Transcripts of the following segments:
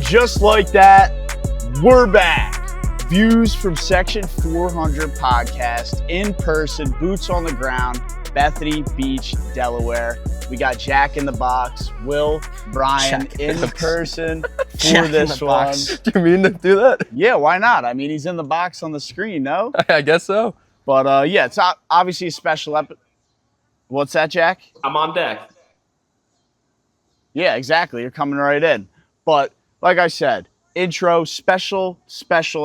And just like that, we're back. Views from Section 400 podcast, in person, boots on the ground, Bethany Beach, Delaware. We got Jack in the box, Will, Brian in person for this one. Do you mean to do that? Yeah, why not? I mean, he's in the box on the screen, no? I guess so. But yeah, it's obviously a special episode. What's that, Jack? I'm on deck. Yeah, exactly. You're coming right in. But like I said, intro, special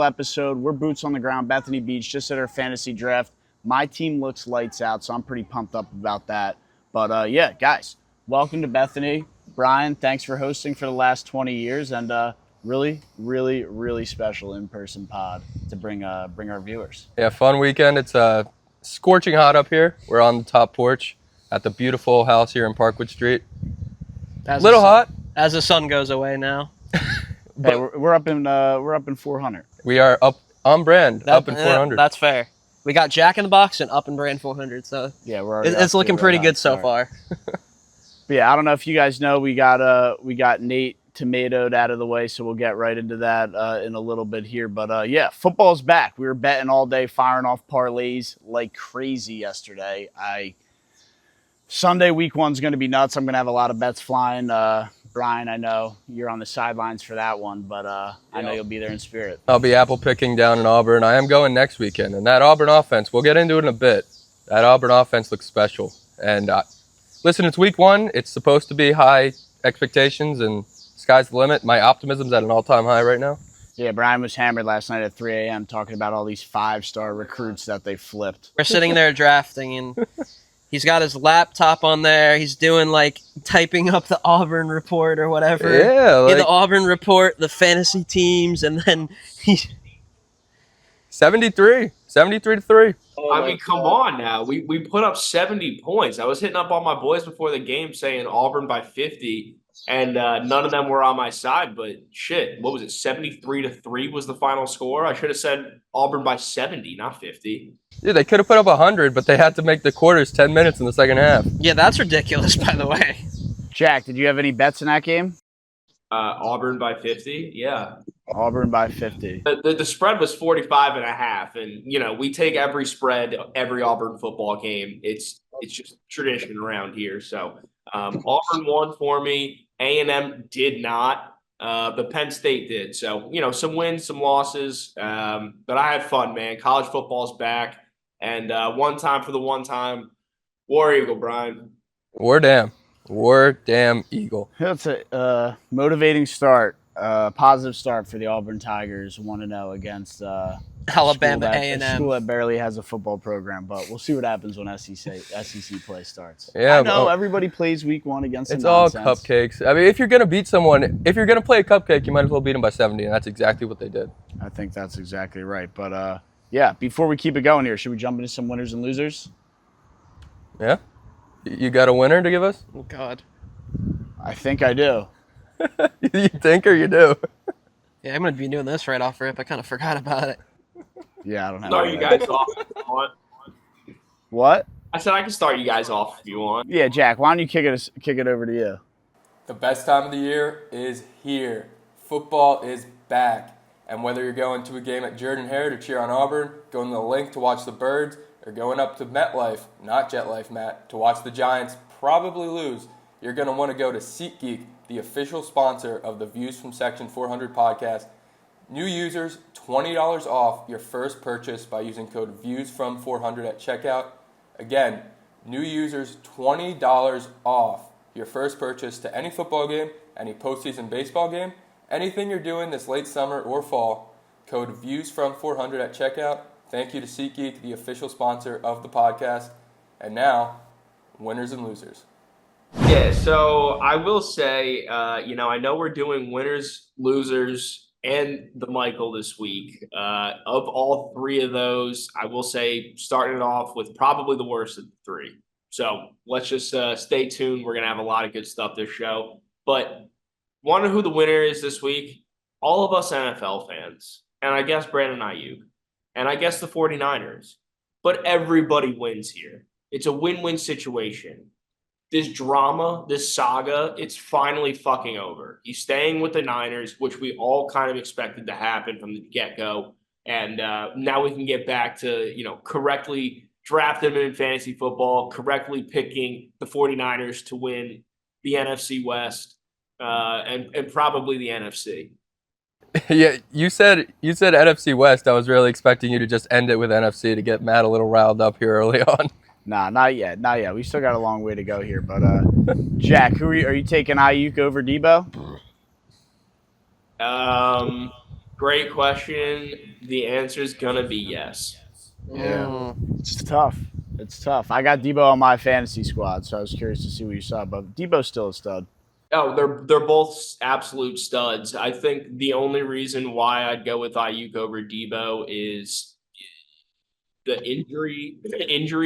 episode. We're boots on the ground, Bethany Beach, just at our fantasy draft. My team looks lights out, so I'm pretty pumped up about that. But yeah, guys, welcome to Bethany. Brian, thanks for hosting for the last 20 years, and really, really, really special in-person pod to bring our viewers. Yeah, fun weekend. It's scorching hot up here. We're on the top porch at the beautiful house here in Parkwood Street. As Little hot. As the sun goes away now. Hey, we're up in 400. We are up on brand, up in 400. That's fair. We got Jack in the box and up in brand 400, so Yeah, we're already it's looking pretty good so far. But yeah, I don't know if you guys know, we got Nate tomatoed out of the way, so we'll get right into that in a little bit here. But yeah, football's back. We were betting all day, firing off parlays like crazy yesterday. Sunday week one's going to be nuts. I'm going to have a lot of bets flying. Brian, I know you're on the sidelines for that one, but I know you'll be there in spirit. I'll be apple picking down in Auburn. I am going next weekend, and that Auburn offense, we'll get into it in a bit. That Auburn offense looks special. And listen, it's week one. It's supposed to be high expectations, and sky's the limit. My optimism's at an all-time high right now. Yeah, Brian was hammered last night at 3 a.m. talking about all these 5-star recruits that they flipped. We're sitting there drafting, and he's got his laptop on there. He's doing, typing up the Auburn report or whatever. Yeah, the Auburn report, the fantasy teams, and then he's 73 to 3. I mean, come on now. We put up 70 points. I was hitting up all my boys before the game saying Auburn by 50, and none of them were on my side. But shit, what was it? 73 to 3 was the final score. I should have said Auburn by 70, not 50. Yeah, they could have put up 100, but they had to make the quarters 10 minutes in the second half. Yeah, that's ridiculous, by the way. Jack, did you have any bets in that game? Auburn by 50, yeah. Auburn by 50. The spread was 45.5, and we take every spread, every Auburn football game. It's just tradition around here. So Auburn won for me. A&M did not. But Penn State did. So some wins, some losses. But I had fun, man. College football's back, and one time for the one time. War Eagle, Brian. War damn Eagle. That's a motivating start, positive start for the Auburn Tigers, 1-0 against Alabama a A&M. school that barely has a football program, but we'll see what happens when SEC play starts. Yeah, I know everybody plays week one against it's some all nonsense. cupcakes. I mean, if you're going to beat someone, if you're going to play a cupcake, you might as well beat them by 70, and that's exactly what they did. I think that's exactly right. But yeah, before we keep it going here, should we jump into some winners and losers? Yeah? You got a winner to give us? Oh, God. I think I do. You think or you do? Yeah, I'm going to be doing this right off rip. I kind of forgot about it. Yeah, I don't have Start any you of guys that. off if you want. What? I said I can start you guys off if you want. Yeah, Jack, why don't you kick it over to you? The best time of the year is here. Football is back. And whether you're going to a game at Jordan-Hare to cheer on Auburn, going to the Link to watch the Birds, or going up to MetLife, not JetLife, Matt, to watch the Giants probably lose, you're going to want to go to SeatGeek, the official sponsor of the Views from Section 400 podcast. New users, $20 off your first purchase by using code VIEWSFROM400 at checkout. Again, new users, $20 off your first purchase to any football game, any postseason baseball game, anything you're doing this late summer or fall. Code VIEWSFROM400 at checkout. Thank you to SeatGeek, the official sponsor of the podcast. And now, winners and losers. Yeah, so I will say, I know we're doing winners, losers, and the Michael this week. Of all three of those, I will say starting it off with probably the worst of the three. So let's just stay tuned. We're going to have a lot of good stuff this show. But wonder who the winner is this week? All of us NFL fans. And I guess Brandon Ayuk. And I guess the 49ers. But everybody wins here. It's a win-win situation. this drama, this saga, it's finally fucking over. He's staying with the Niners, which we all kind of expected to happen from the get-go. And now we can get back to, correctly drafting him in fantasy football, correctly picking the 49ers to win the NFC West and probably the NFC. Yeah, you said NFC West. I was really expecting you to just end it with NFC to get Matt a little riled up here early on. Nah, not yet. Not yet. We still got a long way to go here. But Jack, are you taking Ayuk over Debo? Great question. The answer is gonna be yes. Yeah. It's tough. It's tough. I got Debo on my fantasy squad, so I was curious to see what you saw. But Debo's still a stud. Oh, they're both absolute studs. I think the only reason why I'd go with Ayuk over Debo is the injury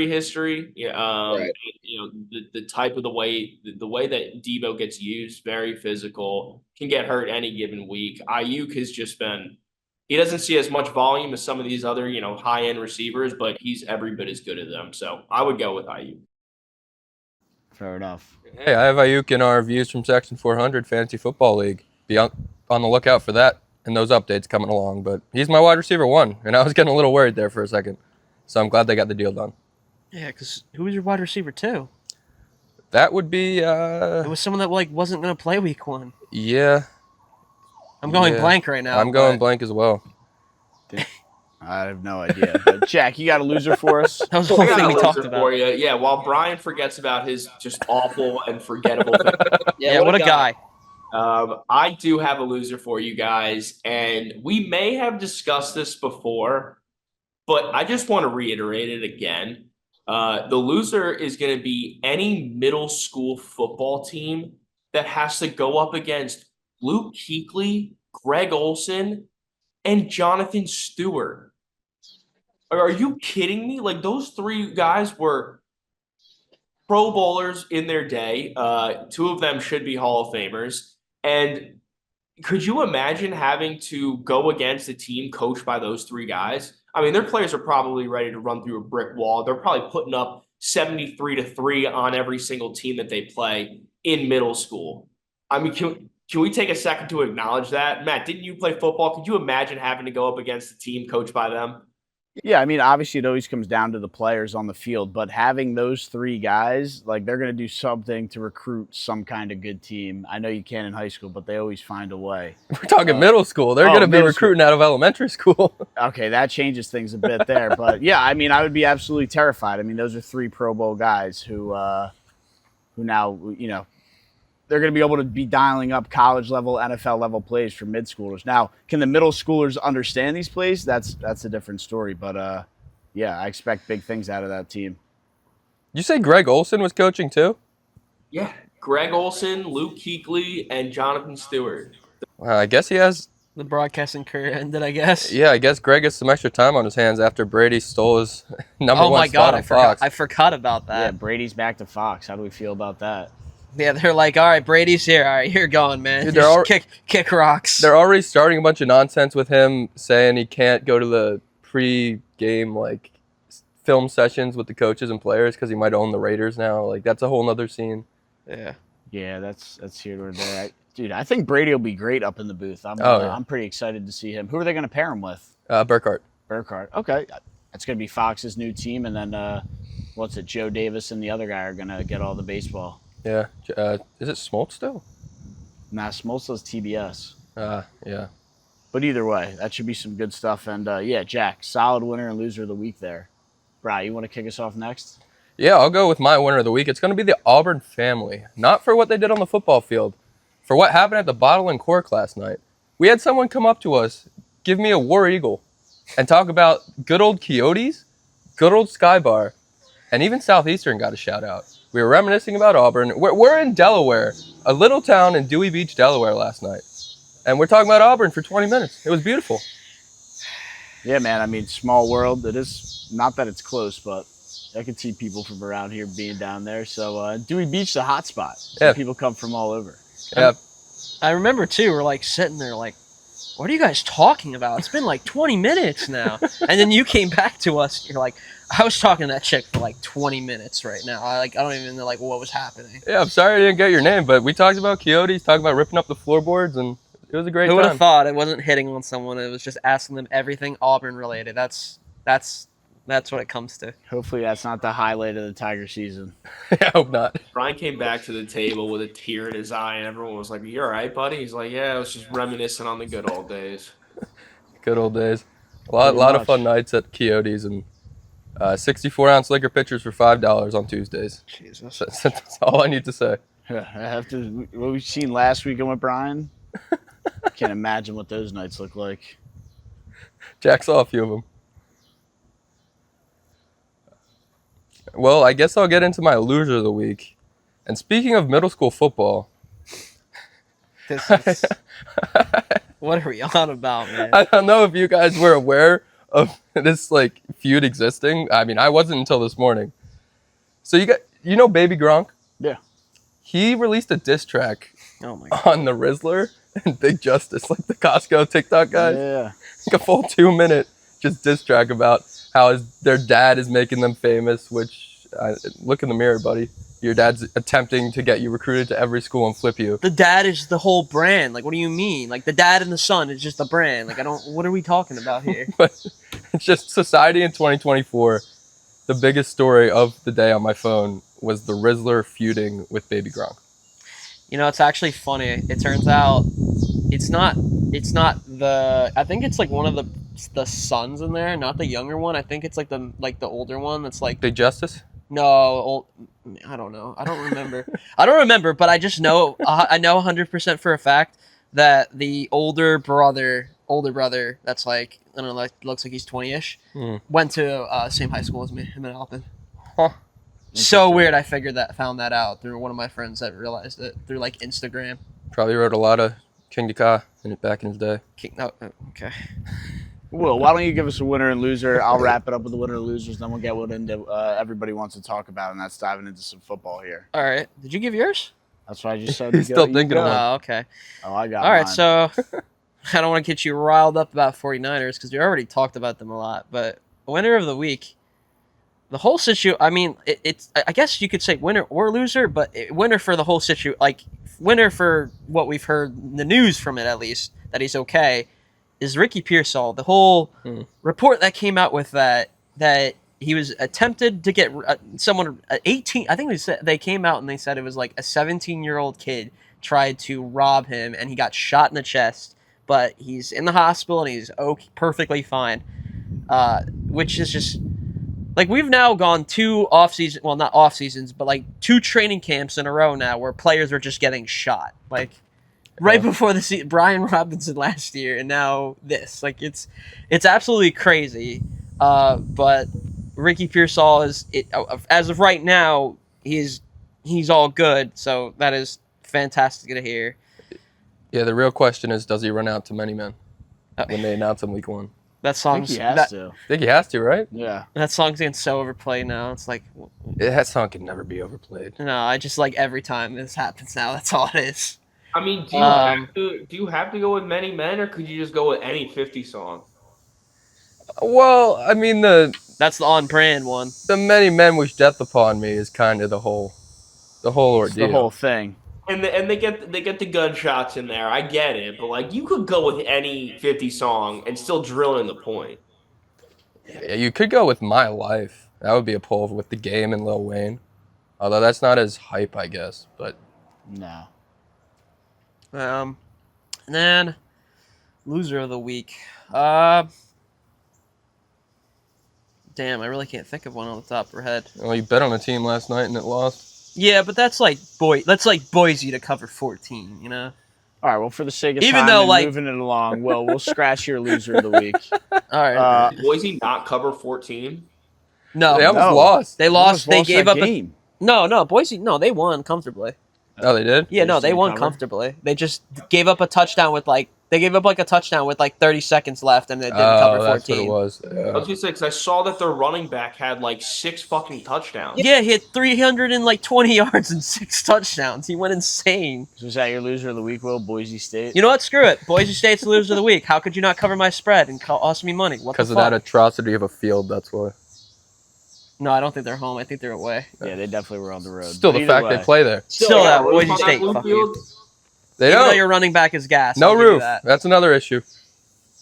history. Right. The type of the way that Debo gets used, very physical, can get hurt any given week. Ayuk has just been. He doesn't see as much volume as some of these other, high end receivers, but he's every bit as good as them. So I would go with Ayuk. Fair enough. Hey, I have Ayuk in our Views from Section 400 Fantasy Football League. Be on the lookout for that and those updates coming along. But he's my wide receiver 1, and I was getting a little worried there for a second. So I'm glad they got the deal done. Yeah, because who was your wide receiver 2? That would be, It was someone that wasn't going to play week 1. yeah. I'm going blank right now. I'm going blank as well. I have no idea. But Jack, you got a loser for us? That was the I whole got thing a we loser talked about. for you. Yeah, while Brian forgets about his just awful and forgettable thing. Yeah, what a guy. I do have a loser for you guys, and we may have discussed this before, but I just want to reiterate it again. The loser is going to be any middle school football team that has to go up against Luke Kuechly, Greg Olson, and Jonathan Stewart. Are you kidding me? Like, those 3 guys were Pro Bowlers in their day. 2 of them should be Hall of Famers. And could you imagine having to go against a team coached by those 3 guys? I mean, their players are probably ready to run through a brick wall. They're probably putting up 73-3 on every single team that they play in middle school. I mean, can we take a second to acknowledge that? Matt, didn't you play football? Could you imagine having to go up against a team coached by them? Yeah, I mean, obviously it always comes down to the players on the field, but having those 3 guys, like, they're going to do something to recruit some kind of good team. I know you can in high school, but they always find a way. We're talking middle school. They're going to be recruiting out of elementary school. Okay, that changes things a bit there. But, yeah, I mean, I would be absolutely terrified. I mean, those are 3 Pro Bowl guys who now, they're going to be able to be dialing up college level, NFL level plays for mid schoolers. Now, can the middle schoolers understand these plays? That's a different story. But yeah, I expect big things out of that team. You say Greg Olson was coaching too? Yeah, Greg Olson, Luke Kuechly, and Jonathan Stewart. Well, I guess he has. The broadcasting career ended, I guess. Yeah, I guess Greg has some extra time on his hands after Brady stole his number 1 spot on Fox. I forgot about that. Yeah, Brady's back to Fox. How do we feel about that? Yeah, they're like, all right, Brady's here. All right, you're going, man. Dude, Just kick rocks. They're already starting a bunch of nonsense with him saying he can't go to the pre-game film sessions with the coaches and players because he might own the Raiders now. Like, that's a whole nother scene. Yeah. Yeah, that's here or there. Dude, I think Brady will be great up in the booth. I'm pretty excited to see him. Who are they going to pair him with? Burkhardt. Okay, that's going to be Fox's new team, and then Joe Davis and the other guy are going to get all the baseball. Yeah. Is it Smoltz still? Nah, Smoltz does TBS. Yeah. But either way, that should be some good stuff. And yeah, Jack, solid winner and loser of the week there. Bri, you want to kick us off next? Yeah, I'll go with my winner of the week. It's going to be the Auburn family. Not for what they did on the football field, for what happened at the Bottle and Cork last night. We had someone come up to us, give me a War Eagle, and talk about good old Coyotes, good old Sky Bar, and even Southeastern got a shout out. We were reminiscing about Auburn. We're in Delaware, a little town in Dewey Beach, Delaware last night. And we're talking about Auburn for 20 minutes. It was beautiful. Yeah, man. I mean, small world. It is not that it's close, but I can see people from around here being down there. So Dewey Beach is a hot spot. So yeah. People come from all over. Yeah. I remember, too, we're sitting there what are you guys talking about? It's been 20 minutes now. And then you came back to us. You're like, I was talking to that chick for like 20 minutes right now. I don't even know like what was happening. Yeah, I'm sorry I didn't get your name, but we talked about coyotes, talked about ripping up the floorboards, and it was a great Who would have time. thought it wasn't hitting on someone? It was just asking them everything Auburn related. That's what it comes to. Hopefully that's not the highlight of the Tiger season. I hope not. Brian came back to the table with a tear in his eye, and everyone was like, "You all right, buddy?" He's like, "Yeah, I was just reminiscing on the good old days." Good old days. A lot of fun nights at Coyotes, and 64-ounce liquor pitchers for $5 on Tuesdays. Jesus. That's all I need to say. I have to. What we've seen last weekend with Brian, can't imagine what those nights look like. Jack saw a few of them. Well, I guess I'll get into my loser of the week. And speaking of middle school football, This is, what are we on about, man? I don't know if you guys were aware of this like feud existing. I mean, I wasn't until this morning. So you know Baby Gronk? Yeah. He released a diss track Oh my god. on the Rizzler and Big Justice, like the Costco TikTok guys. Yeah. Like a full 2-minute just diss track about how their dad is making them famous, which, look in the mirror, buddy. Your dad's attempting to get you recruited to every school and flip you. The dad is the whole brand. Like, what do you mean? Like, the dad and the son is just the brand. Like, what are we talking about here? But it's just society in 2024. The biggest story of the day on my phone was the Rizzler feuding with Baby Gronk. You know, it's actually funny. It turns out it's not I think it's like one of the sons in there, not the younger one. I think it's like the older one that's like, Big Justice? no, I don't know. I don't remember. I don't remember, but I just know I know 100% for a fact that the older brother that's like, I don't know, like looks like he's 20-ish, went to same high school as me, him and Alpin. Huh. So weird. I found that out through one of my friends that realized it through like Instagram. Probably wrote a lot of King Ka in it back in his day. Okay. Will, why don't you give us a winner and loser? I'll wrap it up with the winner and losers, then we'll get what everybody wants to talk about, and that's diving into some football here. All right. Did you give yours? That's what I just said. He's still thinking of one. Oh, okay. Oh, I got All right. mine. So I don't want to get you riled up about 49ers because we already talked about them a lot. But winner of the week, the whole situation. I mean, it's. I guess you could say winner or loser, but winner for the whole situation. Like winner for what we've heard, the news from it at least, that he's okay, is Ricky Pearsall. The whole report that came out with that he was attempted to get someone 18. I think they came out and they said it was like a 17-year-old kid tried to rob him and he got shot in the chest, but he's in the hospital and he's perfectly fine. Which is just like, we've now gone 2 off-season, well, not off-seasons, but like 2 training camps in a row now where players are just getting shot. Like right before the season, Brian Robinson last year, and now this. Like it's absolutely crazy. But Ricky Pearsall is, as of right now, he's all good. So that is fantastic to hear. Yeah, the real question is, does he run out to many men when they announce him week 1? That I think song's he has to. I think he has to, right? Yeah. that song's getting so overplayed now. It's like, That song can never be overplayed. no, I just like every time this happens now. That's all it is. I mean, do you have to go with Many Men, or could you just go with any 50 song? Well, I mean, That's the on-brand one. the many men wish death upon me is kind of the whole It's ordeal. the whole thing. And they get the gunshots in there. I get it, but like you could go with any 50 song and still drill in the point. Yeah, you could go with My Life. That would be a pull with The Game and Lil Wayne. Although that's not as hype, I guess. But No. And then loser of the week. Damn, I really can't think of one on the top of her head. well, you bet on a team last night and it lost. Yeah, but that's like Boise to cover 14, you know? All right. Well, for the sake of Even time though, and like- moving it along, we'll scratch your loser of the week. All right. Boise not cover 14. No, They almost no. lost. they lost. They Almost gave that up game. No, Boise, no, they won comfortably. Oh, they did? Yeah, no, Boise they won covered? comfortably. They just gave up a touchdown with like 30 seconds left and they didn't cover 14. That's what it was. I Yeah. was gonna say, because I saw that their running back had like 6 fucking touchdowns. Yeah, he had 320 yards and 6 touchdowns. He went insane. So is that your loser of the week, Will? Boise State? You know what? Screw it. Boise State's the loser of the week. How could you not cover my spread and cost me money? What the Because of fuck? that atrocity of a field, that's why. No, I don't think they're home. I think they're away. Yeah, they definitely were on the road. Still, But the either fact way, they play there. Still, that roof Boise on State. blue Fuck you. field. They Even though don't. your running back is gas. No I'll give you roof. that. That's another issue.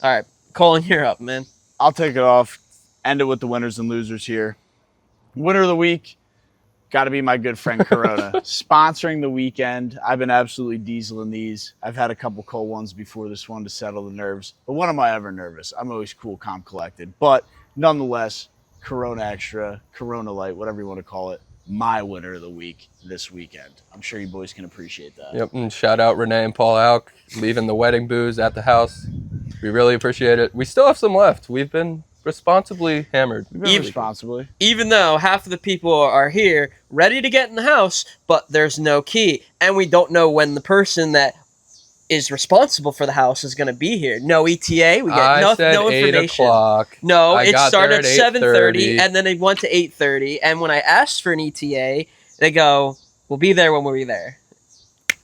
All right, Colin, you're up, man. I'll take it off. End it with the winners and losers here. Winner of the week, got to be my good friend Corona. Sponsoring the weekend. I've been absolutely dieseling these. I've had a couple cold ones before this one to settle the nerves. But when am I ever nervous? I'm always cool, calm, collected. But nonetheless, Corona Extra, Corona Light, whatever you want to call it, my winner of the week this weekend. I'm sure you boys can appreciate that. Yep, and shout out Renee and Paul Alk, leaving the wedding booze at the house. We really appreciate it. We still have some left. We've been responsibly hammered. We've been responsibly. Even though half of the people are here ready to get in the house, but there's no key, and we don't know when the person that is responsible for the house is going to be here. No ETA. We get no said information. 8 o'clock. No, I it got started there at at 7:30, 8:30. and then it went to 8:30. And when I asked for an ETA, they go, "We'll be there when we're there."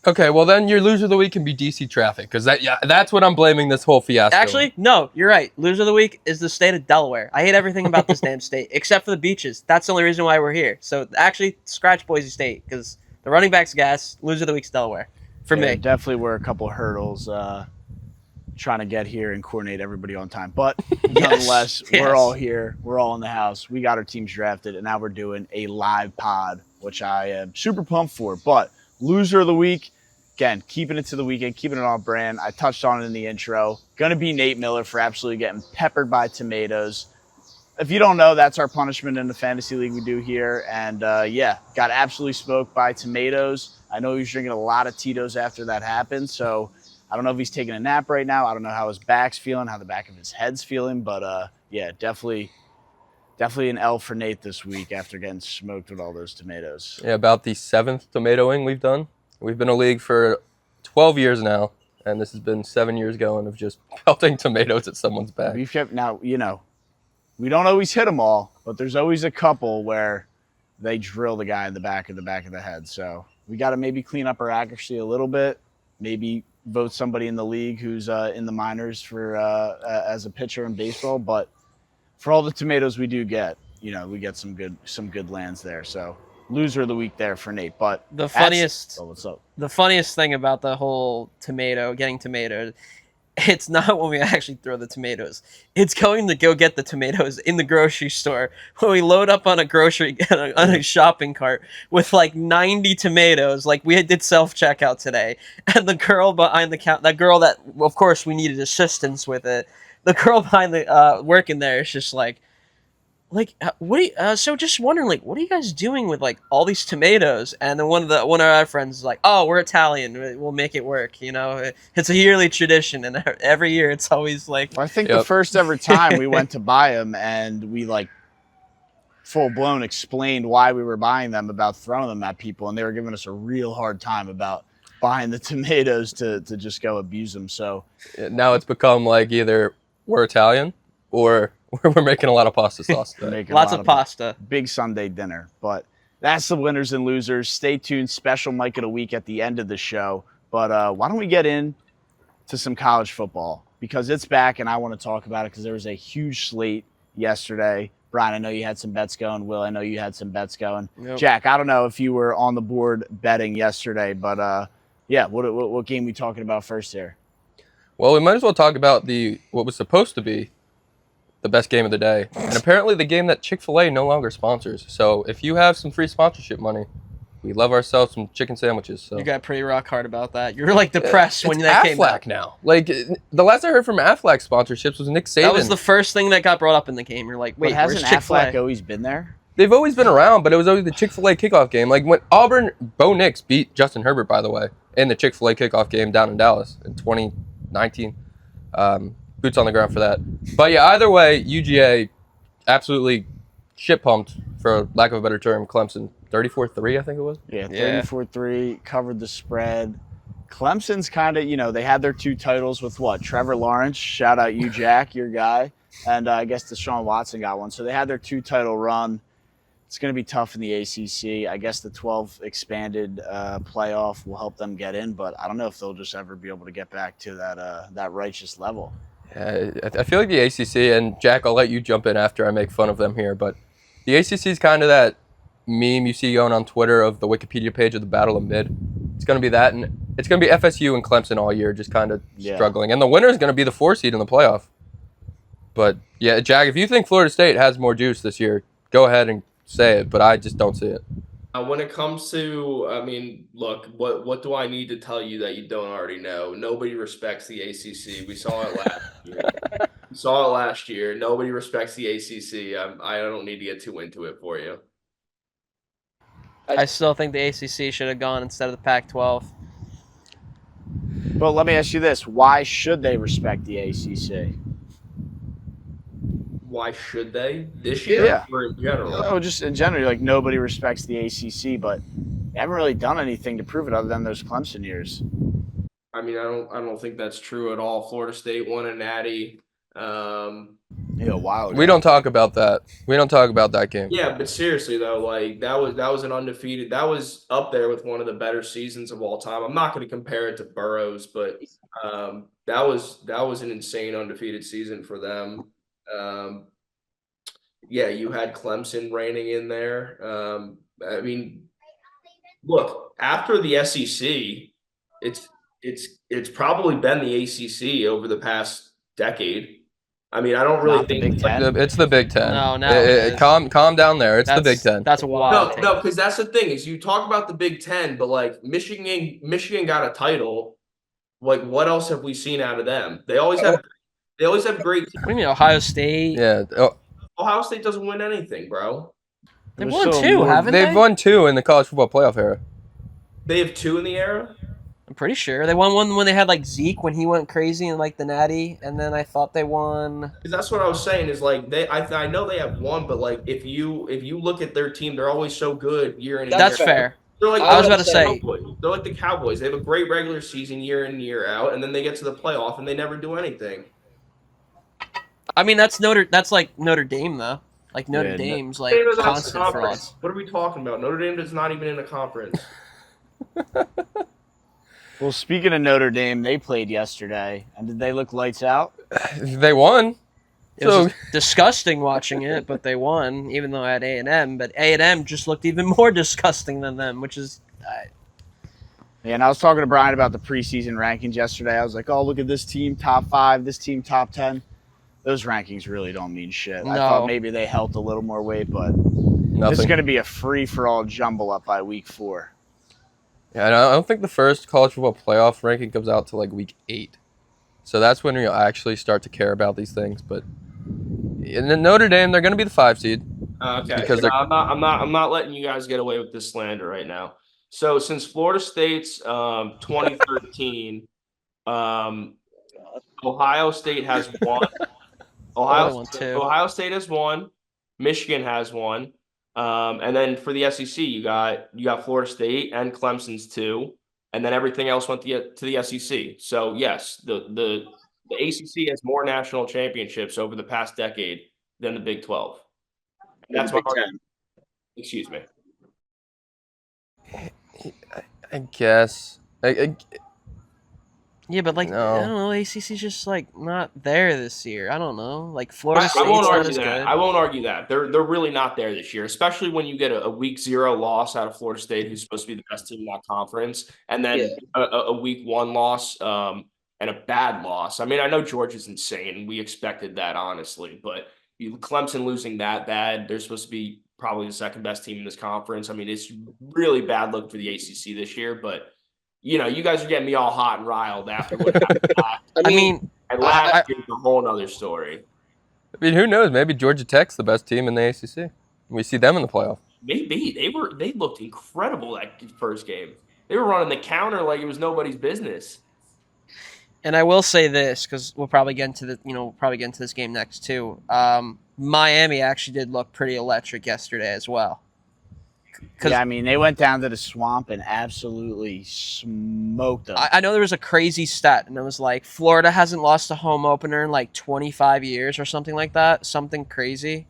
Okay, well then your loser of the week can be DC traffic, because that's what I'm blaming this whole fiasco. Actually, no, you're right. Loser of the week is the state of Delaware. I hate everything about this damn state, except for the beaches. That's the only reason why we're here. So actually, scratch Boise State, because the running back's gas. Loser of the week's Delaware. For me. Definitely were a couple of hurdles trying to get here and coordinate everybody on time. But nonetheless, we're all here. We're all in the house. We got our teams drafted, and now we're doing a live pod, which I am super pumped for. But loser of the week, again, keeping it to the weekend, keeping it on brand. I touched on it in the intro. Going to be Nate Miller for absolutely getting peppered by tomatoes. If you don't know, that's our punishment in the fantasy league we do here. And got absolutely smoked by tomatoes. I know he was drinking a lot of Tito's after that happened. So I don't know if he's taking a nap right now. I don't know how his back's feeling, how the back of his head's feeling. But definitely an L for Nate this week after getting smoked with all those tomatoes. Yeah, about the 7th tomatoing we've done. We've been in a league for 12 years now, and this has been 7 years going of just pelting tomatoes at someone's back. We've kept now, we don't always hit them all, but there's always a couple where they drill the guy in the back of the head. So we got to maybe clean up our accuracy a little bit. Maybe vote somebody in the league who's in the minors for as a pitcher in baseball. But for all the tomatoes we do get, we get some good lands there. So loser of the week there for Nate. But The funniest what's up? The funniest thing about the whole getting tomatoes, it's not when we actually throw the tomatoes. It's going to go get the tomatoes in the grocery store when we load up on a shopping cart with like 90 tomatoes. Like we did self-checkout today, and the girl behind the counter, that girl that of course we needed assistance with it, the girl behind the working there is just like so just wondering, like, what are you guys doing with like all these tomatoes? And then one of our friends is like, oh, we're Italian, we'll make it work. It's a yearly tradition, and every year it's always like. Well, I think the first ever time we went to buy them, and we like full blown explained why we were buying them, about throwing them at people, and they were giving us a real hard time about buying the tomatoes to just go abuse them. So now it's become like either we're Italian or we're making a lot of pasta sauce today. Lots of pasta. Big Sunday dinner. But that's the winners and losers. Stay tuned. Special Mike of the Week at the end of the show. But why don't we get in to some college football? Because it's back, and I want to talk about it because there was a huge slate yesterday. Brian, I know you had some bets going. Will, I know you had some bets going. Yep. Jack, I don't know if you were on the board betting yesterday, but what game we talking about first here? Well, we might as well talk about what was supposed to be the best game of the day, and apparently the game that Chick-fil-A no longer sponsors. So if you have some free sponsorship money, we love ourselves some chicken sandwiches. So You got pretty rock hard about that. You were like depressed when that came out. Aflac now. Like the last I heard from Aflac sponsorships was Nick Saban. That was the first thing that got brought up in the game. You're like, wait, But hasn't where's Chick-fil-A? Aflac always been there? They've always been around, but it was always the Chick-fil-A kickoff game. Like when Bo Nix beat Justin Herbert, by the way, in the Chick-fil-A kickoff game down in Dallas in 2019. Boots on the ground for that. But yeah, either way, UGA absolutely shit pumped, for lack of a better term, Clemson. 34-3, I think it was. Yeah, 34-3, covered the spread. Clemson's kind of, they had their two titles with what? Trevor Lawrence, shout out you, Jack, your guy. And I guess Deshaun Watson got one. So they had their two-title run. It's going to be tough in the ACC. I guess the 12 expanded playoff will help them get in, but I don't know if they'll just ever be able to get back to that righteous level. I feel like the ACC, and Jack, I'll let you jump in after I make fun of them here, but The ACC is kind of that meme you see going on Twitter of the Wikipedia page of the Battle of Mid. It's going to be that, and it's going to be FSU and Clemson all year, just kind of struggling. And the winner is going to be the 4 seed in the playoff. But yeah, Jack, if you think Florida State has more juice this year, go ahead and say it. But I just don't see it. When it comes to, I mean, look, what do I need to tell you that you don't already know? Nobody respects the ACC. We saw it last year. We saw it last year. Nobody respects the ACC. I don't need to get too into it for you. I still think the ACC should have gone instead of the Pac-12. But let me ask you this: why should they respect the ACC? Why should they this year Yeah. or in general? Oh, just in general, like nobody respects the ACC, but they haven't really done anything to prove it other than those Clemson years. I mean, I don't think that's true at all. Florida State won a natty. Yeah, a while ago. We don't talk about that. We don't talk about that game. Yeah, but seriously though, like that was an undefeated. That was up there with one of the better seasons of all time. I'm not going to compare it to Burrow's, but that was an insane undefeated season for them. Yeah, you had Clemson reigning in there. I mean, look, after the SEC, it's probably been the ACC over the past decade. I mean, I don't really Not the think Big Ten. It's the Big Ten. No, now it is. Calm down there. It's the Big Ten. That's a wild no, because that's the thing is you talk about the Big Ten, but like Michigan got a title. Like, what else have we seen out of them? They always have great teams. What do you mean, Ohio State? Yeah. Ohio State doesn't win anything, bro. They've There's won still 2, more- haven't they? They've won 2 in the college football playoff era. They have 2 in the era. I'm pretty sure they won one when they had like Zeke when he went crazy in like the Natty, and then I thought they won. Because that's what I was saying is like I know they have 1, but like if you look at their team, they're always so good year in and That's year out. fair. They're like I was about to say. They're like the Cowboys. They have a great regular season year in and year out, and then they get to the playoff and they never do anything. I mean, that's like Notre Dame though. Like Notre Yeah, Dame's like Notre Dame's not in the constant conference. frauds. What are we talking about? Notre Dame is not even in a conference. Well, speaking of Notre Dame, they played yesterday, and did they look lights out? They won. It was disgusting watching it, but they won, even though I had A&M. But A&M just looked even more disgusting than them, which is... Yeah, and I was talking to Brian about the preseason rankings yesterday. I was like, oh, look at this team, top 5, this team, top 10. Those rankings really don't mean shit. No. I thought maybe they held a little more weight, but Nothing. this is going to be a free-for-all jumble up by week 4. Yeah, I don't think the first college football playoff ranking comes out to like week 8. So that's when you'll actually start to care about these things. But in Notre Dame, they're going to be the 5 seed. Okay, Because no, I'm not letting you guys get away with this slander right now. So since Florida State's 2013, Ohio State has won. Ohio State has won. Michigan has won. And then for the SEC, you got Florida State and Clemson's 2, and then everything else went to the SEC. So yes, the ACC has more national championships over the past decade than the Big 12. That's my argument. Excuse me. I guess. Yeah, but like, No. I don't know, ACC's just like not there this year. I don't know. Like Florida I State's won't not argue as that. good. I won't argue that. They're really not there this year, especially when you get a week 0 loss out of Florida State, who's supposed to be the best team in that conference, and then a week 1 loss and a bad loss. I mean, I know Georgia's insane. We expected that, honestly, but Clemson losing that bad, they're supposed to be probably the second best team in this conference. I mean, it's really bad look for the ACC this year, but you know, you guys are getting me all hot and riled after what happened last. I mean, And last year's a whole other story. I mean, who knows? Maybe Georgia Tech's the best team in the ACC. We see them in the playoff. Maybe they looked incredible that first game. They were running the counter like it was nobody's business. and I will say this because we'll probably get into this game next too. Miami actually did look pretty electric yesterday as well. Yeah, I mean, they went down to the swamp and absolutely smoked them. I know there was a crazy stat, and it was like Florida hasn't lost a home opener in like 25 years or something like that. Something crazy.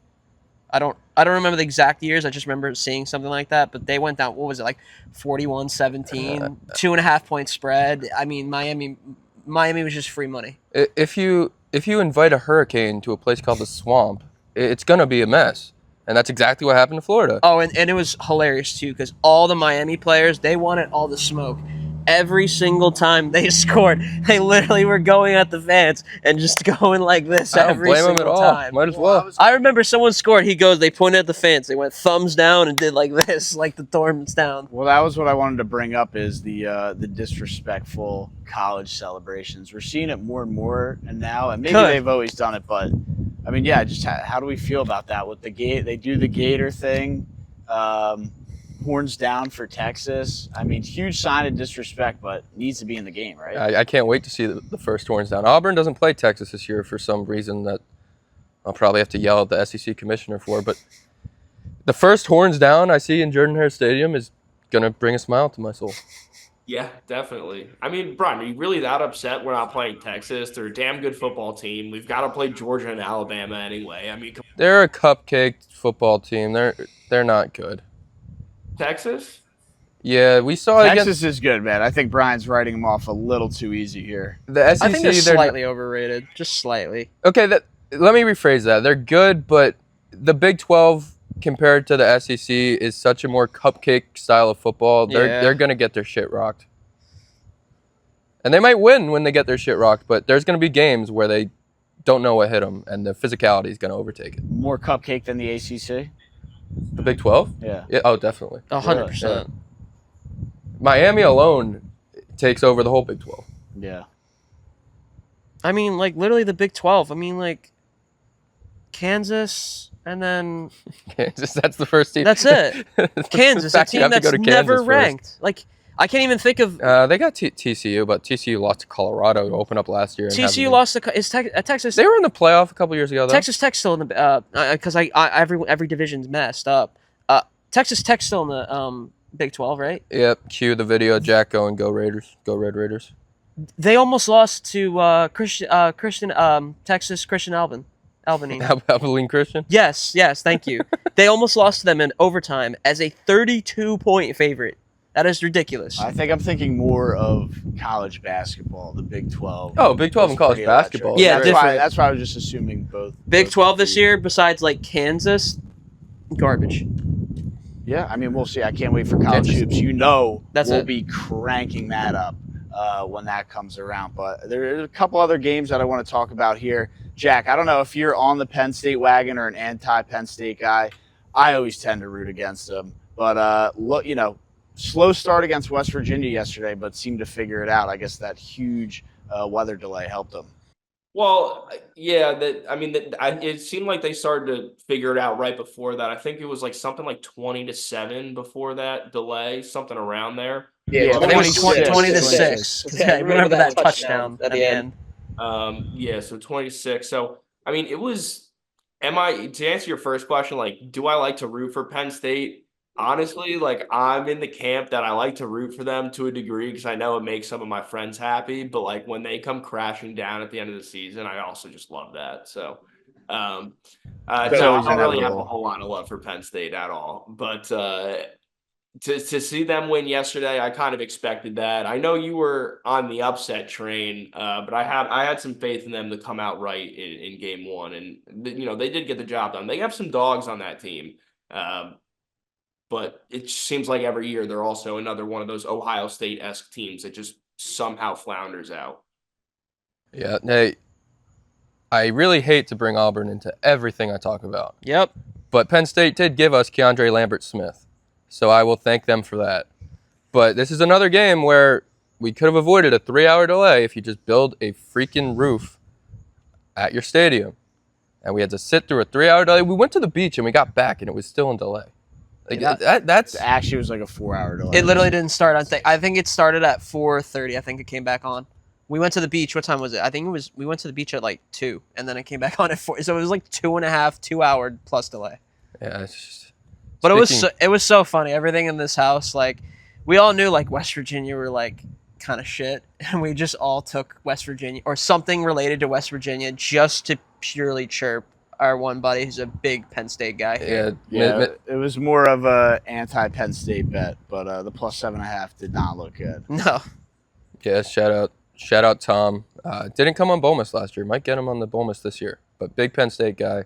I don't remember the exact years. I just remember seeing something like that. But they went down. What was it, like 41-17, 2.5 point spread? I mean, Miami was just free money. If you invite a hurricane to a place called the Swamp, it's gonna be a mess. And that's exactly what happened to Florida. Oh, and it was hilarious too because all the Miami players, they wanted all the smoke. Every single time they scored, they literally were going at the fans and just going like this I don't every blame them single at all. time. Might as well. I remember someone scored. He goes, they pointed at the fans. They went thumbs down and did like this, like the thumbs down. Well, that was what I wanted to bring up is the disrespectful college celebrations. We're seeing it more and more, and now, and maybe they've always done it, but I mean, yeah, just how do we feel about that with the gate? They do the Gator thing, horns down for Texas. I mean, huge sign of disrespect, but needs to be in the game, right? I can't wait to see the first horns down. Auburn doesn't play Texas this year for some reason that I'll probably have to yell at the SEC commissioner for, but the first horns down I see in Jordan-Hare Stadium is going to bring a smile to my soul. Yeah, definitely. I mean, Brian, are you really that upset we're not playing Texas? They're a damn good football team. We've got to play Georgia and Alabama anyway. I mean, They're a cupcake football team. They're not good. Texas? Yeah, we saw it Texas against is good, man. I think Brian's writing them off a little too easy here. the SEC. I think they're slightly overrated, just slightly. Okay, let me rephrase that. They're good, but the Big 12 compared to the SEC is such a more cupcake style of football. They're going to get their shit rocked. And they might win when they get their shit rocked, but there's going to be games where they don't know what hit them, and the physicality is going to overtake it. More cupcake than the ACC? The Big 12? Yeah. Oh, definitely. 100%. Miami alone takes over the whole Big 12. Yeah. I mean, like, literally the Big 12. I mean, like, Kansas, and then Kansas, that's the first team. that's it. Kansas, a In fact, you team have to go that's to never Kansas ranked. first. Like, I can't even think of They got TCU, but TCU lost to Colorado to open up last year. And TCU lost to Texas. They were in the playoff a couple years ago, though. Texas Tech still in the because every division's messed up. Texas Tech still in the Big 12, right? Yep. Cue the video. Jack going, go Raiders, go Red Raiders. They almost lost to Texas Christian Albany. Abilene Christian. Yes, thank you. They almost lost to them in overtime as a 32-point favorite. That is ridiculous. I think I'm thinking more of college basketball, the Big 12. Oh, Big 12 and college Pretty basketball. electric. Yeah, that's why I was just assuming both. Big both 12 this would be- year, besides like Kansas, garbage. Yeah, I mean, we'll see. I can't wait for college Kansas. hoops. You know, That's we'll it. be cranking that up when that comes around. But there are a couple other games that I want to talk about here. Jack, I don't know if you're on the Penn State wagon or an anti-Penn State guy. I always tend to root against them. But, look, slow start against West Virginia yesterday, but seemed to figure it out. I guess that huge weather delay helped them. Well, yeah, it seemed like they started to figure it out right before that. I think it was like something like 20-7 before that delay, something around there. Yeah, I think it was 20 to 26. 6. Yeah, remember that touchdown at the end. Yeah, so 26. So, I mean, it was, to answer your first question, like, do I like to root for Penn State? Honestly, like, I'm in the camp that I like to root for them to a degree because I know it makes some of my friends happy. But, like, when they come crashing down at the end of the season, I also just love that. So, so I don't really have a whole lot of love for Penn State at all. But to see them win yesterday, I kind of expected that. I know you were on the upset train, but I had some faith in them to come out right in game one. And, they did get the job done. They have some dogs on that team. But it seems like every year they're also another one of those Ohio State-esque teams that just somehow flounders out. Yeah. Hey, I really hate to bring Auburn into everything I talk about. Yep. But Penn State did give us Keandre Lambert-Smith, so I will thank them for that. But this is another game where we could have avoided a 3-hour delay if you just build a freaking roof at your stadium. And we had to sit through a 3-hour delay. We went to the beach and we got back and it was still in delay. Like, that's Actually, it was like a 4-hour delay. It literally didn't start. I think it started at 4:30. I think it came back on. We went to the beach. What time was it? I think we went to the beach at like 2, and then it came back on at 4. So it was like 2.5 plus delay. Yeah, it's just, But it was so funny. Everything in this house, like, we all knew like West Virginia were like kind of shit, and we just all took West Virginia or something related to West Virginia just to purely chirp our one buddy who's a big Penn State guy. Yeah, it was more of a anti-Penn State bet, but the plus 7.5 did not look good. No. yeah. Shout out Tom. Didn't come on Bomas last year. Might get him on the Bomas this year. But big Penn State guy.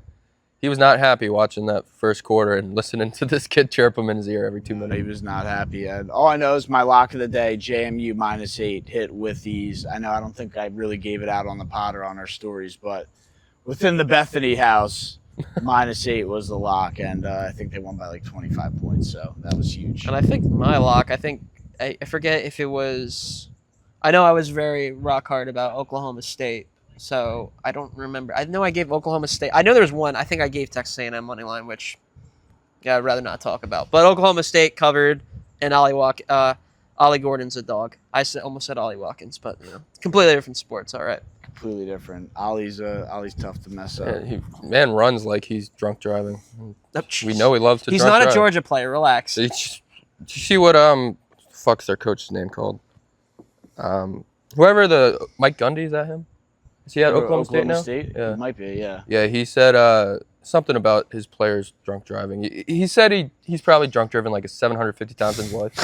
he was not happy watching that first quarter and listening to this kid chirp him in his ear every 2 He minutes. was not happy. And all I know is my lock of the day, JMU -8, hit with ease. I know I don't think I really gave it out on the pod or on our stories, but within the Bethany house, -8 was the lock, and I think they won by like 25 points, so that was huge. And I think my lock, I forget if it was. I know I was very rock hard about Oklahoma State, so I don't remember. I know I gave Oklahoma State. I know there was one. I think I gave Texas A&M money line, which I'd rather not talk about. But Oklahoma State covered, and Ollie Gordon's a dog. Almost said Ollie Watkins, but completely different sports. All right. Completely different. Ollie's tough to mess up. Man runs like he's drunk driving. Oh, We know he loves to. He's drunk not drive. a Georgia player. Relax. Did you see what fuck's their coach's name called? Whoever the Mike Gundy, is that him? Is he at Oklahoma State now? Yeah. It might be, yeah. Yeah, he said something about his players drunk driving. He said he's probably drunk driven like 750 times in his life.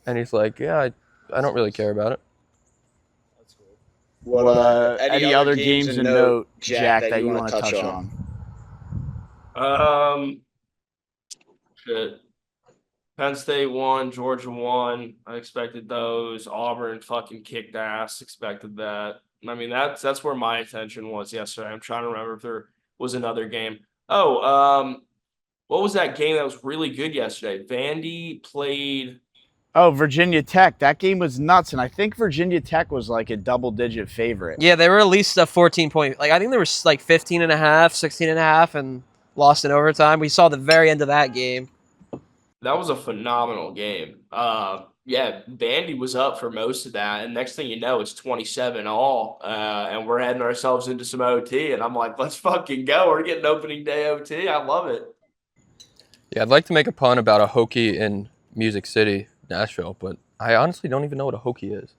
And he's like, yeah, I don't really care about it. What any other games in note, Jack, that you want to touch on? Shit. Penn State won, Georgia won. I expected those. Auburn fucking kicked ass. Expected that. I mean, that's where my attention was yesterday. I'm trying to remember if there was another game. Oh, what was that game that was really good yesterday? Vandy played. Oh, Virginia Tech. That game was nuts, and I think Virginia Tech was like a double-digit favorite. Yeah, they were at least a 14-point. Like I think they were like 15 and a half, 16 and a half, and lost in overtime. We saw the very end of that game. That was a phenomenal game. Yeah, Vandy was up for most of that, and next thing you know, it's 27-all, and we're heading ourselves into some OT, and I'm like, let's fucking go. We're getting opening day OT. I love it. Yeah, I'd like to make a pun about a Hokie in Music City, Nashville, but I honestly don't even know what a Hokie is.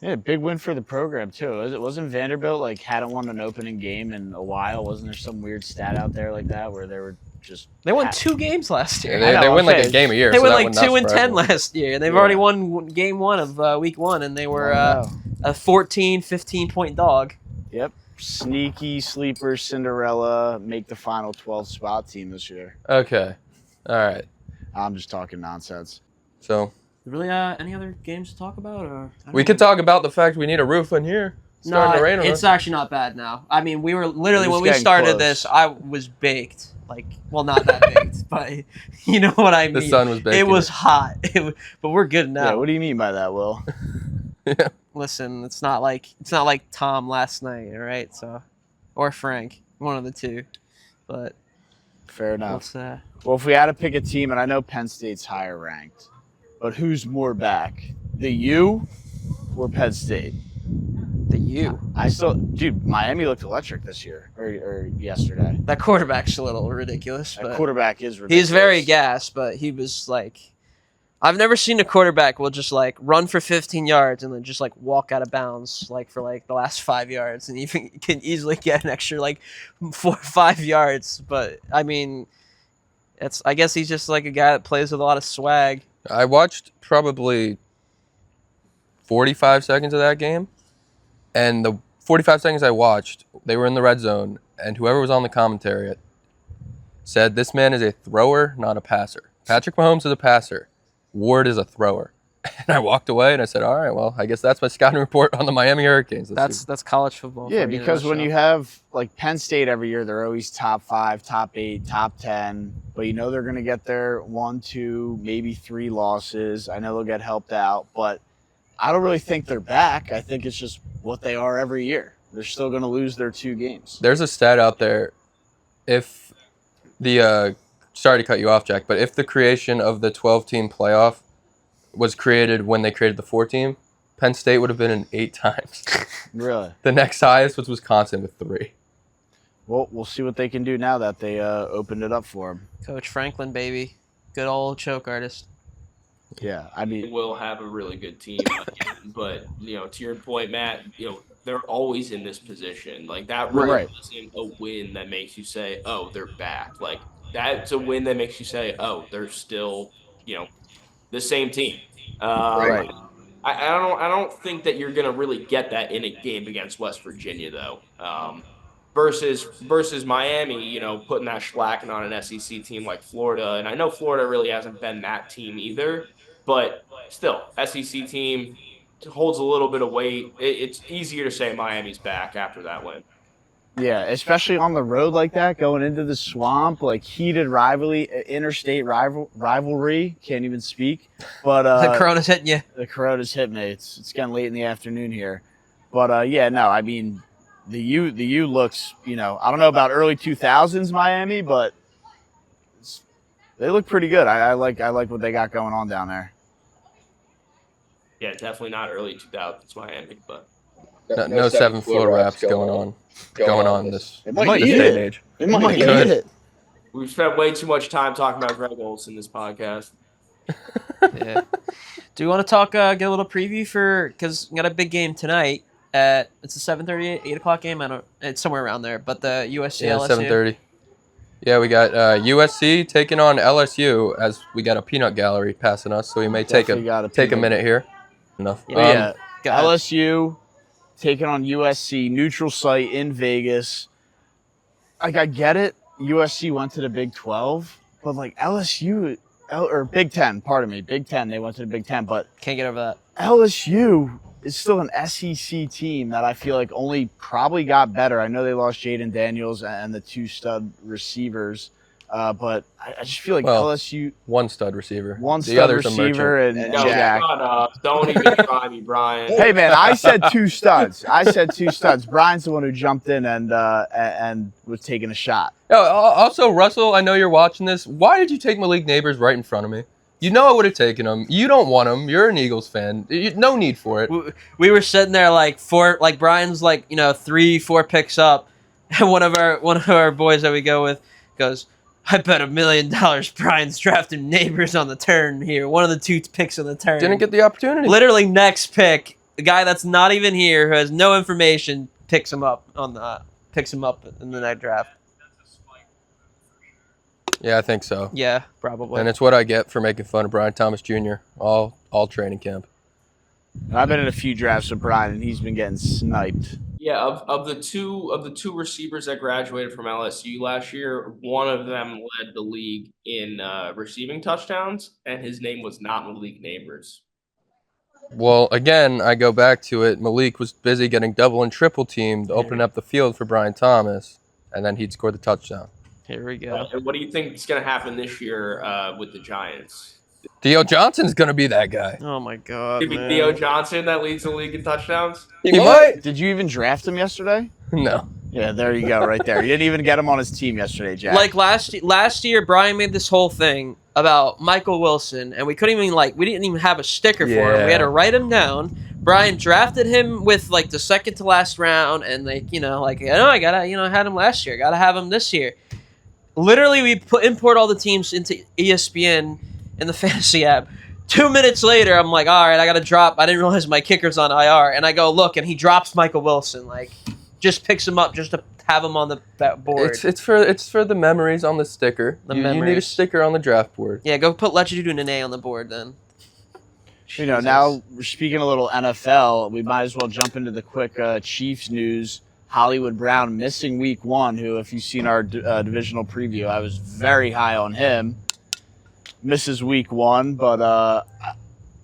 Yeah, big win for the program, too. Wasn't Vanderbilt, like, hadn't won an opening game in a while? Wasn't there some weird stat out there like that where they were just... They won 2 games last year. Yeah, they win like a game a year. They so won that like 2-10 last year, and they've already won game 1 of week 1, and they were a 14, 15-point dog. Yep. Sneaky sleeper Cinderella make the final 12 spot team this year. Okay. All right. I'm just talking nonsense. So... Really, any other games to talk about? Or we could talk about the fact we need a roof in here. It's starting to rain on it's us. actually not bad now. I mean, we were literally, when we started this, I was baked. Like, well, not that baked, but you know what I mean. The sun was baking. It was hot, but we're good now. Yeah, what do you mean by that, Will? Yeah. Listen, it's not like Tom last night, all right? So, or Frank, one of the two. But fair enough. Well, if we had to pick a team, and I know Penn State's higher ranked, but who's more back, the U or Penn State? The U. Dude, Miami looked electric this year or yesterday. That quarterback's a little ridiculous. That quarterback is ridiculous. He's very gassed, but he was like, I've never seen a quarterback will just like run for 15 yards and then just like walk out of bounds like for like the last 5 yards and even can easily get an extra like 4 or 5 yards. But I mean, I guess he's just like a guy that plays with a lot of swag. I watched probably 45 seconds of that game, and the 45 seconds I watched, they were in the red zone, and whoever was on the commentary said this man is a thrower, not a passer. Patrick Mahomes is a passer. Ward is a thrower. And I walked away, and I said, all right, well, I guess that's my scouting report on the Miami Hurricanes. That's college football. Yeah, because when you have like Penn State every year, they're always top 5, top 8, top 10. But you know they're going to get their 1, 2, maybe 3 losses. I know they'll get helped out, but I don't really think they're back. I think it's just what they are every year. They're still going to lose their 2 games. There's a stat out there. If the sorry to cut you off, Jack, but if the creation of the 12-team playoff was created when they created the 4-team, Penn State would have been in 8 times. Really? The next highest was Wisconsin with 3. Well, we'll see what they can do now that they opened it up for them. Coach Franklin, baby. Good old choke artist. Yeah, I mean, will have a really good team, but to your point, Matt, they're always in this position. Like that really isn't a win that makes you say, "Oh, they're back." Like that's a win that makes you say, "Oh, they're still, the same team." Right. I don't think that you're gonna really get that in a game against West Virginia, though. versus Miami, putting that schlacking on an SEC team like Florida. And I know Florida really hasn't been that team either, but still, SEC team holds a little bit of weight. It's easier to say Miami's back after that win. Yeah, especially on the road like that, going into the swamp, like heated rivalry, interstate rivalry. Can't even speak. But The Corona's hitting you. The Corona's hit me. It's getting late in the afternoon here. But yeah, no, I mean, the U looks, I don't know about early 2000s Miami, but they look pretty good. I like what they got going on down there. Yeah, definitely not early 2000s Miami, but No 7-foot wraps going on this It might this need day it. and age. It might Good. need it. we've spent way too much time talking about Greg Olson in this podcast. Yeah. Do you want to talk? Get a little preview because we got a big game tonight. It's a 7:30, 8 o'clock game. It's somewhere around there. But the USC Yeah, LSU. 7:30. Yeah, we got USC taking on LSU as we got a peanut gallery passing us, so we may take Definitely got a a peanut. minute here. Enough. Yeah, go ahead. LSU taking on USC, neutral site in Vegas. Like, I get it. USC went to the Big 12, but like LSU or Big 10, pardon me, Big 10. They went to the Big 10, but Can't get over that. LSU is still an SEC team that I feel like only probably got better. I know they lost Jaden Daniels and the two stud receivers, but I just feel like LSU, One stud receiver. one The stud other's a receiver, and No, Jack. shut up. Don't even try me, Brian. Hey man, I said two studs. Brian's the one who jumped in and was taking a shot. Oh, also, Russell, I know you're watching this. Why did you take Malik Neighbors right in front of me? You know I would have taken him. You don't want him. You're an Eagles fan. No need for it. We were sitting there like Brian's 3-4 picks up, and one of our boys that we go with goes, I bet $1 million Brian's drafting Neighbors on the turn here. One of the two picks on the turn. Didn't get the opportunity. Literally next pick, the guy that's not even here, who has no information, picks him up in the night draft. Yeah, I think so. Yeah, probably. And it's what I get for making fun of Brian Thomas Jr. all training camp. And I've been in a few drafts with Brian, and he's been getting sniped. Yeah, of the two receivers that graduated from LSU last year, one of them led the league in receiving touchdowns, and his name was not Malik Neighbors. Well, again, I go back to it. Malik was busy getting double and triple teamed, opening up the field for Brian Thomas, and then he'd score the touchdown. Here we go. And what do you think is going to happen this year with the Giants? Theo Johnson's going to be that guy. Oh my God, Maybe man. Theo Johnson that leads the league in touchdowns? He might. Did you even draft him yesterday? No. Yeah, there you go, right there. You didn't even get him on his team yesterday, Jack. Like last year, Brian made this whole thing about Michael Wilson, and we didn't even have a sticker for him. We had to write him down. Brian drafted him with the second to last round, and I had him last year. Gotta have him this year. Literally, we import all the teams into ESPN in the fantasy app. 2 minutes later, I'm like, all right, I got to drop. I didn't realize my kicker's on IR. And I go look, and he drops Michael Wilson. Just picks him up just to have him on that board. It's for the memories on the sticker. You need a memories. sticker on the draft board. Yeah, go put Let You Do an A on the board then. Now we're speaking a little NFL. We might as well jump into the quick Chiefs news. Hollywood Brown missing week 1, who, if you've seen our divisional preview, I was very high on him. Misses week 1, but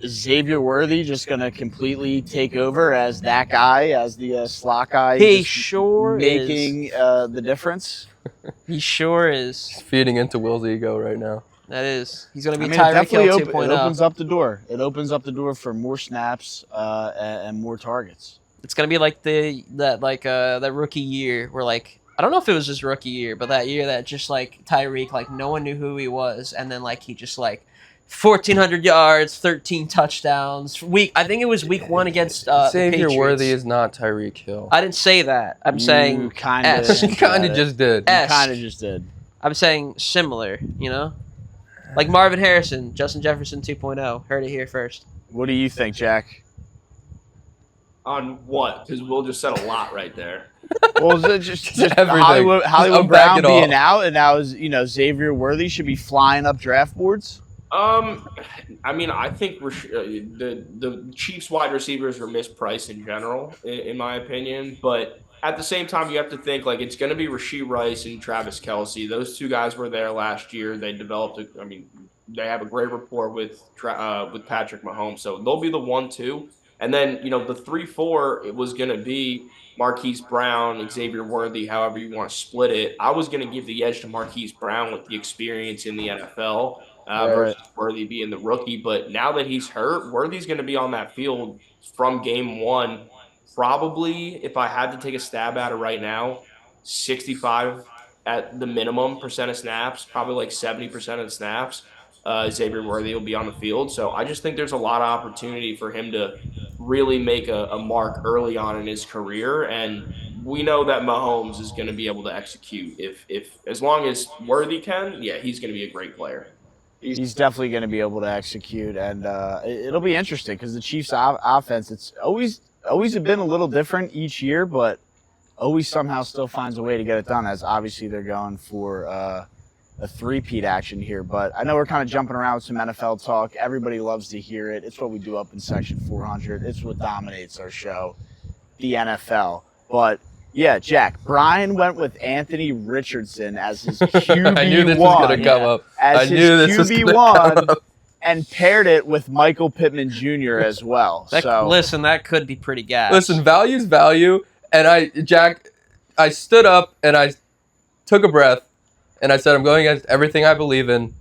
Xavier Worthy just going to completely take over as that guy, as the slot guy. He just sure making the difference. He sure is. He's feeding into Will's ego right now. That is. He's going to be it Tyreek definitely Hill it 2.0. opens up the door. It opens up the door for more snaps and more targets. It's gonna be like that rookie year where I don't know if it was his rookie year, but that year that just Tyreek no one knew who he was, and then he just 1,400 yards, 13 touchdowns. I think it was week 1 against Xavier the Worthy is not Tyreek Hill. I didn't say that. I'm saying You kind S. You kind of just did. S. kind of just did. I'm saying similar. Like Marvin Harrison, Justin Jefferson 2.0. Heard it here first. What do you think, Jack? On what? Because Will just said a lot right there. Well, is it just Everything. Hollywood Just unpack Brown it all. being out, and now Xavier Worthy should be flying up draft boards? I mean, I think the Chiefs wide receivers are mispriced in general, in my opinion. But at the same time, you have to think like it's going to be Rashee Rice and Travis Kelce. Those two guys were there last year. They developed. I mean, they have a great rapport with Patrick Mahomes, so they'll be the 1-2. And then the 3-4 it was going to be Marquise Brown, Xavier Worthy, however you want to split it. I was going to give the edge to Marquise Brown with the experience in the NFL Right. versus Worthy being the rookie. But now that he's hurt, Worthy's going to be on that field from game one. Probably, if I had to take a stab at it right now, 65 at the minimum percent of snaps, probably like 70% of the snaps. Xavier Worthy will be on the field. So I just think there's a lot of opportunity for him to really make a mark early on in his career. And we know that Mahomes is going to be able to execute. If as long as Worthy can, yeah, he's going to be a great player. He's definitely going to be able to execute, and it'll be interesting because the Chiefs' offense, it's always been a little different each year, but always somehow still finds a way to get it done, as obviously they're going for a three-peat action here. But I know we're kind of jumping around with some NFL talk. Everybody loves to hear it. It's what we do up in Section 400. It's what dominates our show, the NFL. But yeah, Jack, Brian went with Anthony Richardson as his QB1. I knew this was going to come up. As his QB1 and paired it with Michael Pittman Jr. as well. Listen, that could be pretty gas. Listen, value's value. And I stood up and I took a breath and I said, I'm going against everything I believe in,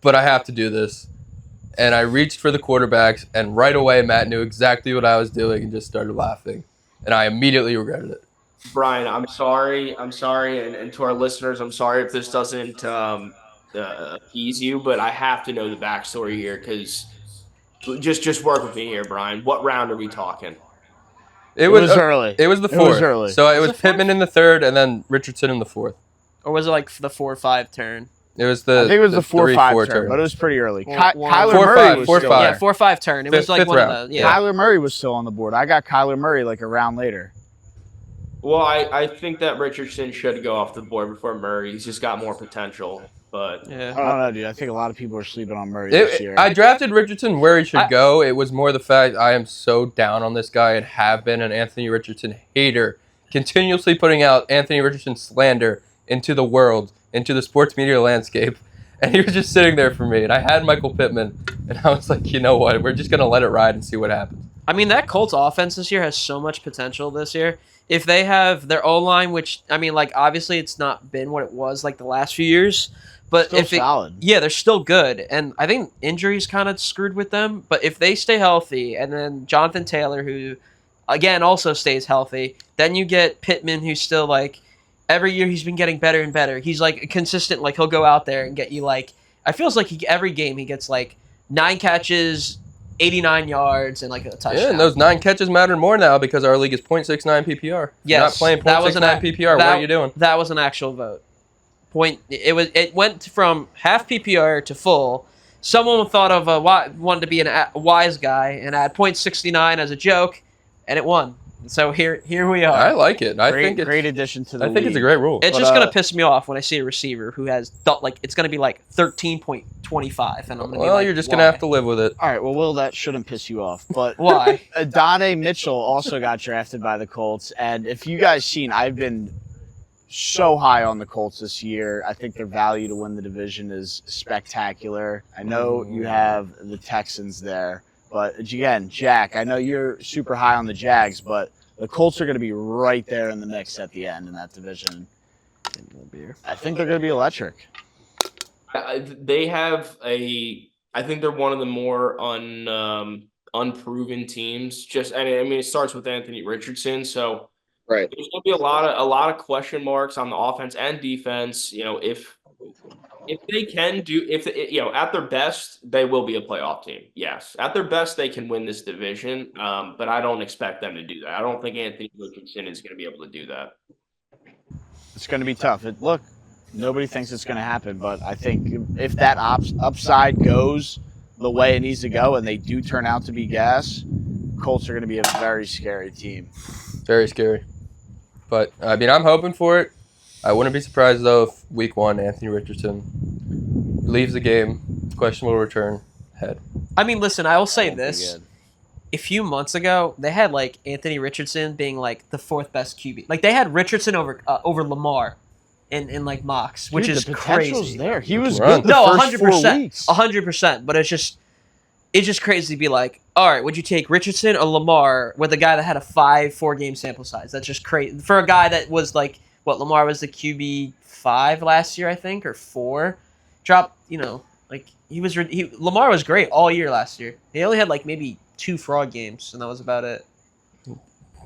but I have to do this. And I reached for the quarterbacks, and right away Matt knew exactly what I was doing and just started laughing. And I immediately regretted it. Brian, I'm sorry, and to our listeners, I'm sorry if this doesn't appease you, but I have to know the backstory here because just work with me here, Brian. What round are we talking? It was early. It was the fourth. It was early. So it was Pittman in the third, and then Richardson in the fourth. Or was it like the 4-5 turn? It was I think it was the 4-5 turn, turn, but it was pretty early. Kyler Murray was still 4-5. Yeah, 4-5 turn. It was like fifth one round. of the. Yeah. Kyler Murray was still on the board. I got Kyler Murray like a round later. Well, I think that Richardson should go off the board before Murray. He's just got more potential. But I don't know, dude. I think a lot of people are sleeping on Murray this year. I drafted Richardson where he should go. It was more the fact I am so down on this guy and have been an Anthony Richardson hater, continuously putting out Anthony Richardson slander into the world, into the sports media landscape. And he was just sitting there for me. And I had Michael Pittman, and I was like, you know what? We're just going to let it ride and see what happens. I mean, that Colts offense this year has so much potential this year. If they have their O-line, which, I mean, like, obviously it's not been what it was like the last few years. But still solid. Yeah, they're still good. And I think injuries kind of screwed with them. But if they stay healthy, and then Jonathan Taylor, who, again, also stays healthy, then you get Pittman, who's still, like, every year he's been getting better and better. He's, like, consistent. Like, he'll go out there and get you, like, I feels like every game he gets, like, 9 catches, 89 yards, and, like, a touchdown. Yeah, and those 9 catches matter more now because our league is .69 PPR. Yes, you're not playing .69 PPR. What are you doing? That was an actual vote. It went from half PPR to full. Someone thought of wanted to be a wise guy and add .69 as a joke, and it won. So here we are. I like it. I think it's great addition to the I think league. it's a great rule. It's just gonna piss me off when I see a receiver who has like it's gonna be like 13.25, and I'm gonna be like, you're just gonna have to live with it. All right, well, Will, that shouldn't piss you off. But Why? Adonai Mitchell also got drafted by the Colts, and if you guys seen, I've been so high on the Colts this year. I think their value to win the division is spectacular. I know you have the Texans there, but again, Jack, I know you're super high on the Jags, but the Colts are going to be right there in the mix at the end in that division. I think they're going to be electric. They have I think they're one of the more unproven teams. I mean, it starts with Anthony Richardson, so Right. there's going to be a lot of question marks on the offense and defense. If they can at their best, they will be a playoff team. Yes, at their best, they can win this division. But I don't expect them to do that. I don't think Anthony Richardson is going to be able to do that. It's going to be tough. Look, nobody thinks it's going to happen, but I think if that upside goes the way it needs to go, and they do turn out to be gas, Colts are going to be a very scary team. Very scary. But, I mean, I'm hoping for it. I wouldn't be surprised, though, if week 1 Anthony Richardson leaves the game questionable return head. I mean, listen, I will say Won't be this. good. A few months ago, they had like Anthony Richardson being like the fourth best QB. Like they had Richardson over Lamar in like mocks, which Dude, is the potential's crazy. there. He was Run. good the No, first 4 weeks. 100%. But it's just crazy to be like, all right, would you take Richardson or Lamar with a guy that had a 4 game sample size? That's just crazy for a guy that was like what Lamar was the QB 5 last year, I think, or 4. Dropped, like Lamar was great all year last year. He only had like maybe 2 fraud games, and that was about it.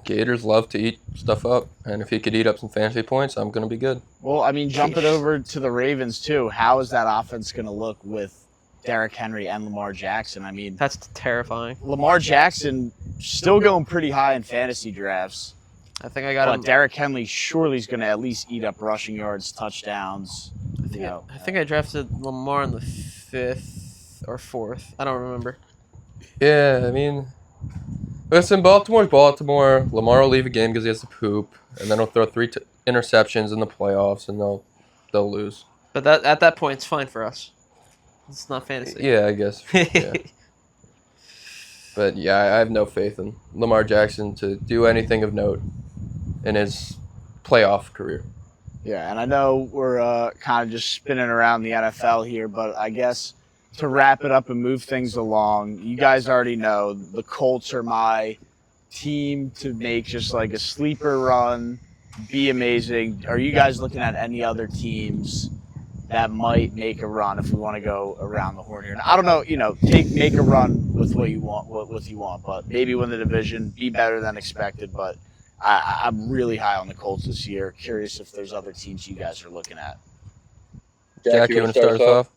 Gators love to eat stuff up, and if he could eat up some fantasy points, I'm going to be good. Well, I mean, jumping over to the Ravens, too, how is that offense going to look with Derrick Henry and Lamar Jackson? I mean, That's terrifying. Lamar Jackson still going pretty high in fantasy drafts, I think I got but him. Derrick Henry surely is going to at least eat up rushing yards, touchdowns. I think I drafted Lamar in the 5th or 4th. I don't remember. Yeah, I mean, listen, Baltimore's Baltimore. Lamar will leave a game because he has to poop, and then he'll throw 3 interceptions in the playoffs, and they'll lose. But at that point, it's fine for us. It's not fantasy. Yeah, I guess. Yeah. But yeah, I have no faith in Lamar Jackson to do anything of note in his playoff career. Yeah, and I know we're kind of just spinning around the NFL here, but I guess to wrap it up and move things along, you guys already know the Colts are my team to make just like a sleeper run, be amazing. Are you guys looking at any other teams that might make a run if we want to go around the horn here? And I don't know, make a run with what you want, but maybe win the division, be better than expected, but I'm really high on the Colts this year. Curious if there's other teams you guys are looking at. Jack, you want to start us off?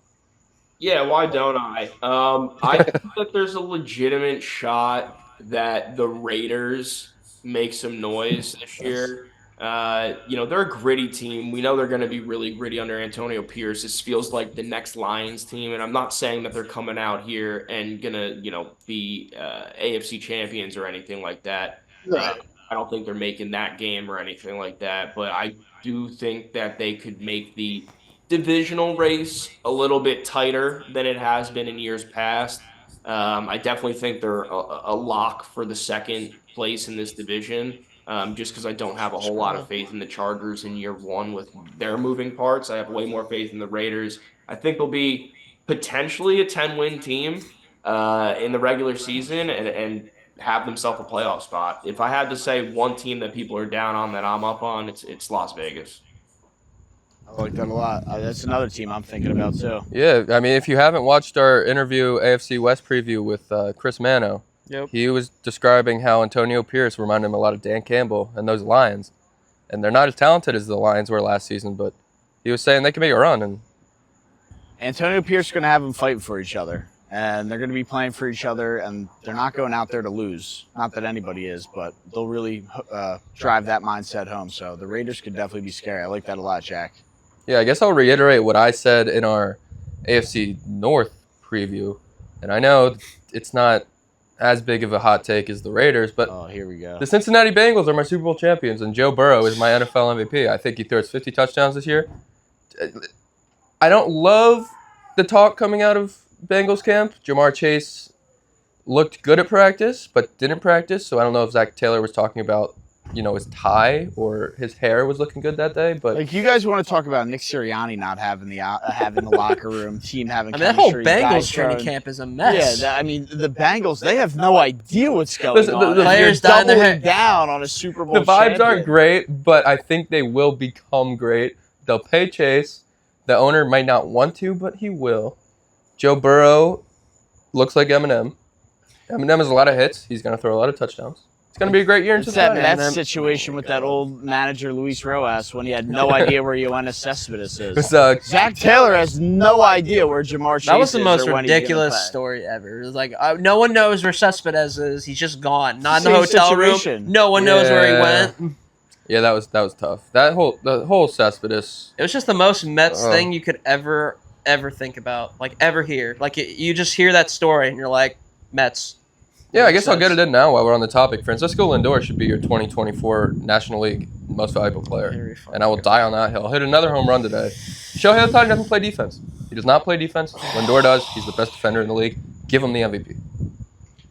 Yeah, why don't I? I think that there's a legitimate shot that the Raiders make some noise this year. They're a gritty team. We know they're going to be really gritty under Antonio Pierce. This feels like the next Lions team, and I'm not saying that they're coming out here and going to, be AFC champions or anything like that. Right. I don't think they're making that game or anything like that, but I do think that they could make the divisional race a little bit tighter than it has been in years past. I definitely think they're a lock for the second place in this division, just because I don't have a whole lot of faith in the Chargers in year one with their moving parts. I have way more faith in the Raiders. I think they'll be potentially a 10-win team in the regular season and have themselves a playoff spot. If I had to say one team that people are down on that I'm up on, it's Las Vegas. I like that a lot. That's another team I'm thinking about too. Yeah, I mean, if you haven't watched our interview, AFC West preview with Chris Mano, Yep. he was describing how Antonio Pierce reminded him a lot of Dan Campbell and those Lions. And they're not as talented as the Lions were last season, but he was saying they can make a run. And Antonio Pierce is going to have them fighting for each other, and they're going to be playing for each other, and they're not going out there to lose. Not that anybody is, but they'll really drive that mindset home. So the Raiders could definitely be scary. I like that a lot, Jack. yeah, I guess I'll reiterate what I said in our AFC North preview. And I know it's not as big of a hot take as the Raiders, but Oh, here we go. the Cincinnati Bengals are my Super Bowl champions, and Joe Burrow is my NFL MVP. I think he throws 50 touchdowns this year. I don't love the talk coming out of Bengals camp. Jamar Chase looked good at practice, but didn't practice, so I don't know if Zach Taylor was talking about, his tie or his hair was looking good that day. But Like, you guys want to talk about Nick Sirianni not having the locker room, team having I mean, that whole chemistry, guys Bengals training throwing- camp is a mess. Yeah, the Bengals, they have no idea what's going Listen, on. the players They're dying their doubling head. down on a Super Bowl the vibes champion. aren't great, but I think they will become great. They'll pay Chase. The owner might not want to, but he will. Joe Burrow looks like Eminem. Eminem has a lot of hits. He's going to throw a lot of touchdowns. It's going to be a great year in It's that Cincinnati. Mets situation with that old manager, Luis Rojas, when he had no idea where Yoenis Cespedes It's, is. Zach Taylor has no idea where Jamar Chase is. That was the most or when he's gonna ridiculous play. story ever. It was like, no one knows where Cespedes is. He's just gone. Not in the Same hotel situation. room. No one knows where he Yeah. went. Yeah, that was tough. The whole Cespedes. It was just the most Mets Oh. thing you could ever think about, like ever hear. Like you just hear that story and you're like, Mets. Yeah, I guess I'll Makes get it in now while we're on the topic. Francisco Lindor should be your 2024 National League most valuable player. Very fun. And I will die on that hill. Hit another home run today. Shohei Ohtani doesn't play defense. He does not play defense. Lindor does. He's the best defender in the league. Give him the MVP.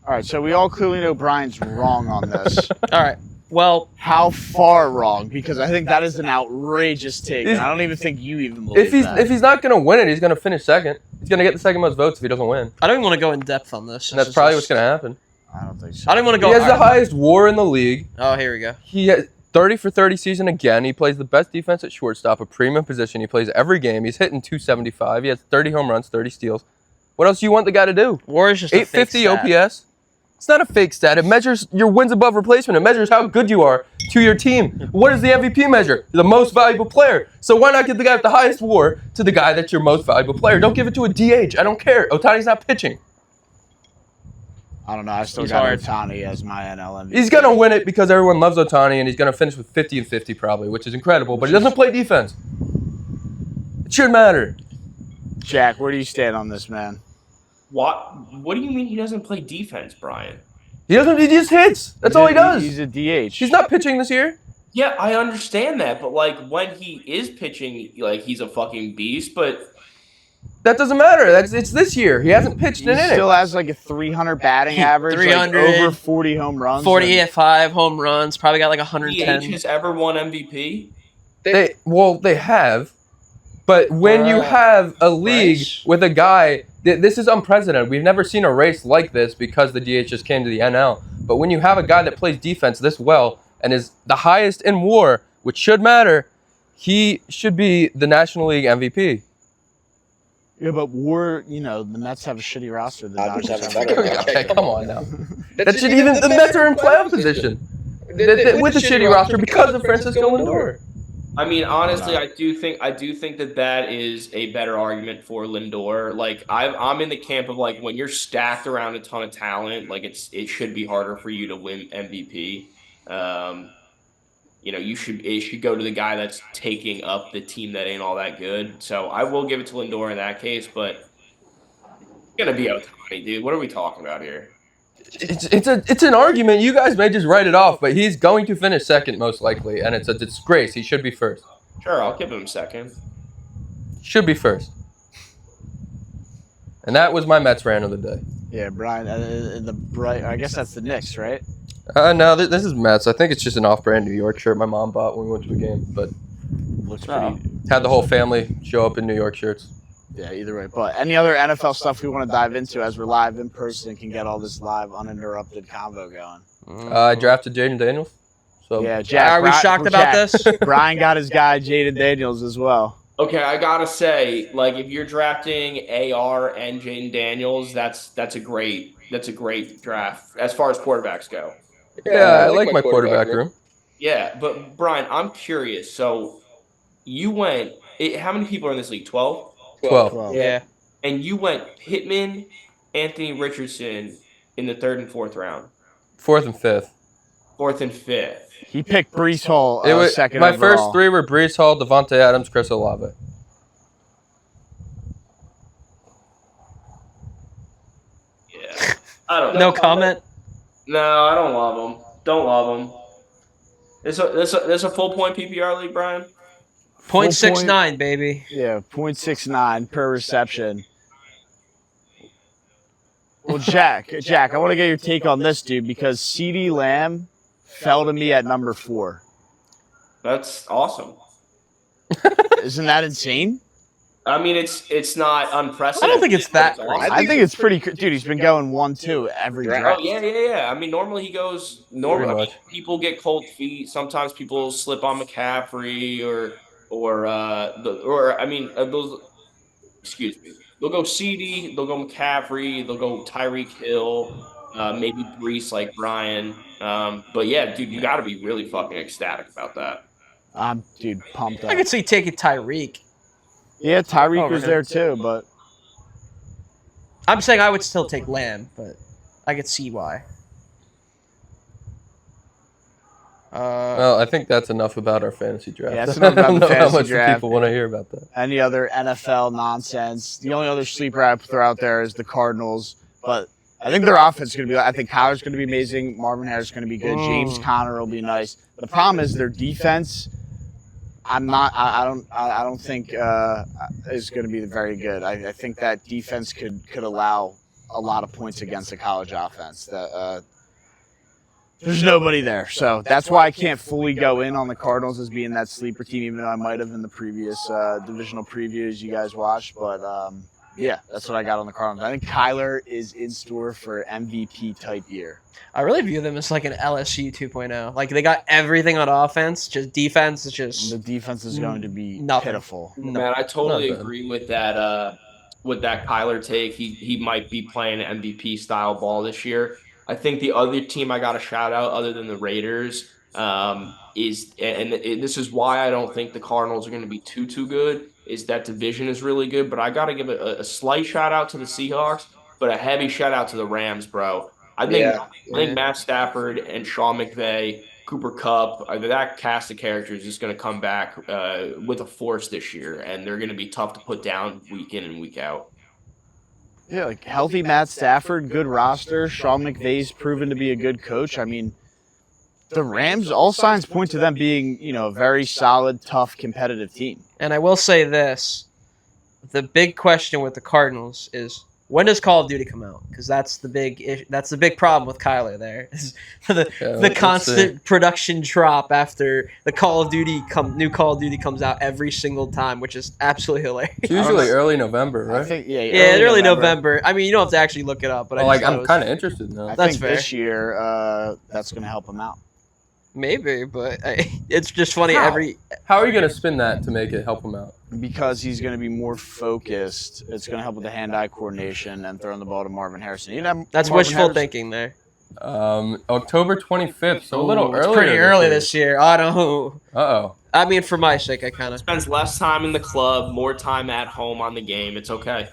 All right, so we all clearly know Brian's wrong on this. All right. Well, How far wrong? Because I think that is an outrageous take. And I don't even think you even believe that. If he's not going to win it, he's going to finish second. He's going to get the second most votes if he doesn't win. I don't even want to go in depth on this. And that's probably what's going to happen. I don't think so. I don't want to go. He has the highest WAR in the league. Oh, here we go. He has 30 for 30 season again. He plays the best defense at shortstop, a premium position. He plays every game. He's hitting 275. He has 30 home runs, 30 steals. What else do you want the guy to do? WAR is just 850 a fake stat. OPS. It's not a fake stat. It measures your wins above replacement. It measures how good you are to your team. What does the MVP measure? The most valuable player. So why not give the guy with the highest WAR to the guy that's your most valuable player? Don't give it to a DH. I don't care. Otani's not pitching. I don't know. I still He's got hard. Ohtani as my NL MVP. He's going to win it because everyone loves Ohtani, and he's going to finish with 50 and 50 probably, which is incredible. But he doesn't play defense. It shouldn't matter. Jack, where do you stand on this, man? What do you mean he doesn't play defense, Brian? He doesn't. He just hits. That's all he does. He's a DH. He's not pitching this year. Yeah, I understand that, but like when he is pitching, like he's a fucking beast. But That doesn't matter. It's this year. He hasn't pitched He an inning. still has like a 300 batting average, 300, like over 40 home runs. 45 home runs. Probably got like DH 110. has ever won MVP? They have, but when you have a league Race. with a guy, this is unprecedented. We've never seen a race like this because the DH just came to the NL. But when you have a guy that plays defense this well and is the highest in WAR, which should matter, he should be the National League MVP. Yeah, but the Mets have a shitty roster. The Dodgers Dodgers have a better. Okay, come on now. That should even the Mets are in playoff position with a shitty roster because of Francisco Lindor. I mean, honestly, I do think that is a better argument for Lindor. Like, I'm in the camp of like when you're stacked around a ton of talent, like it should be harder for you to win MVP. It should go to the guy that's taking up the team that ain't all that good. So I will give it to Lindor in that case, but it's gonna be Ohtani, dude. What are we talking about here? It's an argument. You guys may just write it off, but he's going to finish second most likely, and it's a disgrace. He should be first. Sure, I'll give him second. Should be first. And that was my Mets rant of the day. Yeah, Brian. I guess that's the Knicks, right? No, this is Mets. I think it's just an off-brand New York shirt my mom bought when we went to a game, but Looks Oh. pretty. had the whole family show up in New York shirts. Yeah, either way. But any other NFL stuff we want to dive into as we're live in person and can get all this live uninterrupted convo going? I drafted Jaden Daniels. So Yeah, Jack. Are we shocked about this? Brian got his guy Jaden Daniels as well. Okay, I gotta say, like, if you're drafting AR and Jaden Daniels, that's a great draft as far as quarterbacks go. yeah, I like my quarterback room. Yeah, but Brian, I'm curious. So you went. How many people are in this league? 12. 12. Well, Yeah. And you went Pittman, Anthony Richardson in the 3rd and 4th round, 4th and 5th. 4th and 5th. He picked Brees Hall It was second my overall. first three were Brees Hall, Devontae Adams, Chris Olave. Yeah. I don't know. No comment. No, I don't love him. Don't love him. There's a full point PPR league, Brian. 0.69, baby. Yeah, 0.69 per reception. Well, Jack, I want to get your take on this, dude, because CeeDee Lamb fell to me at number 4. That's awesome. Isn't that insane? I mean, it's not unprecedented. I don't think it's that but great. awesome. I think it's pretty. Dude, he's been going 1-2 every Oh draft. yeah. I mean, normally he goes. Pretty Normally, much. people get cold feet. Sometimes people slip on McCaffrey those. Excuse me. They'll go CD. They'll go McCaffrey. They'll go Tyreek Hill. Maybe Brees like Brian. But yeah, dude, you got to be really fucking ecstatic about that. I'm, dude, pumped up. I could see taking Tyreek. Yeah, Tyreek Over was him. there too, but I'm saying I would still take Lamb, but I could see why. Well, I think that's enough about our fantasy draft. Yeah, that's enough about I don't the know how fantasy much draft. people want to hear about that. any other NFL nonsense. The only other sleeper I throw out there is the Cardinals, but I think their offense is going to be. I think Kyler's going to be amazing. Marvin Harris is going to be good. James Conner will be nice. The problem is their defense. I don't think is going to be very good. I think that defense could allow a lot of points against a college offense. There's nobody there, so that's why I can't fully go in on the Cardinals as being that sleeper team, even though I might have in the previous divisional previews you guys watched. But yeah, that's what I got on the Cardinals. I think Kyler is in store for MVP type year. I really view them as like an LSU 2.0. Like they got everything on offense, just defense is just The defense is going to be nothing. pitiful. Man, I totally Not bad. agree with that. With that Kyler take, he might be playing MVP style ball this year. I think the other team I got to shout out, other than the Raiders, is and this is why I don't think the Cardinals are going to be too good. Is that division is really good, but I got to give a slight shout out to the Seahawks, but a heavy shout out to the Rams, bro. I think Matt Stafford and Sean McVay, Cooper Kupp, that cast of characters is going to come back with a force this year, and they're going to be tough to put down week in and week out. Yeah, like healthy Matt Stafford, good roster. Sean McVay's proven to be a good coach. I mean, the Rams, all signs point to them being, a very solid, tough, competitive team. And I will say this: the big question with the Cardinals is when does Call of Duty come out? Because that's the big problem with Kyler. There is the constant production drop after the new Call of Duty comes out every single time, which is absolutely hilarious. It's usually early November, right? I think, early November. I mean, you don't have to actually look it up, but I'm kind of interested now. I That's think fair. this year that's going to help them out. maybe, but it's just funny. How are you going to spin that to make it help him out? Because he's going to be more focused. It's going to help with the hand-eye coordination and throwing the ball to Marvin Harrison. That's Marvin wishful Harrison? thinking there. October 25th, so a little It's earlier. pretty early this year. I know. Uh-oh. I mean, for my sake, I kind of. Spends less time in the club, more time at home on the game. It's okay.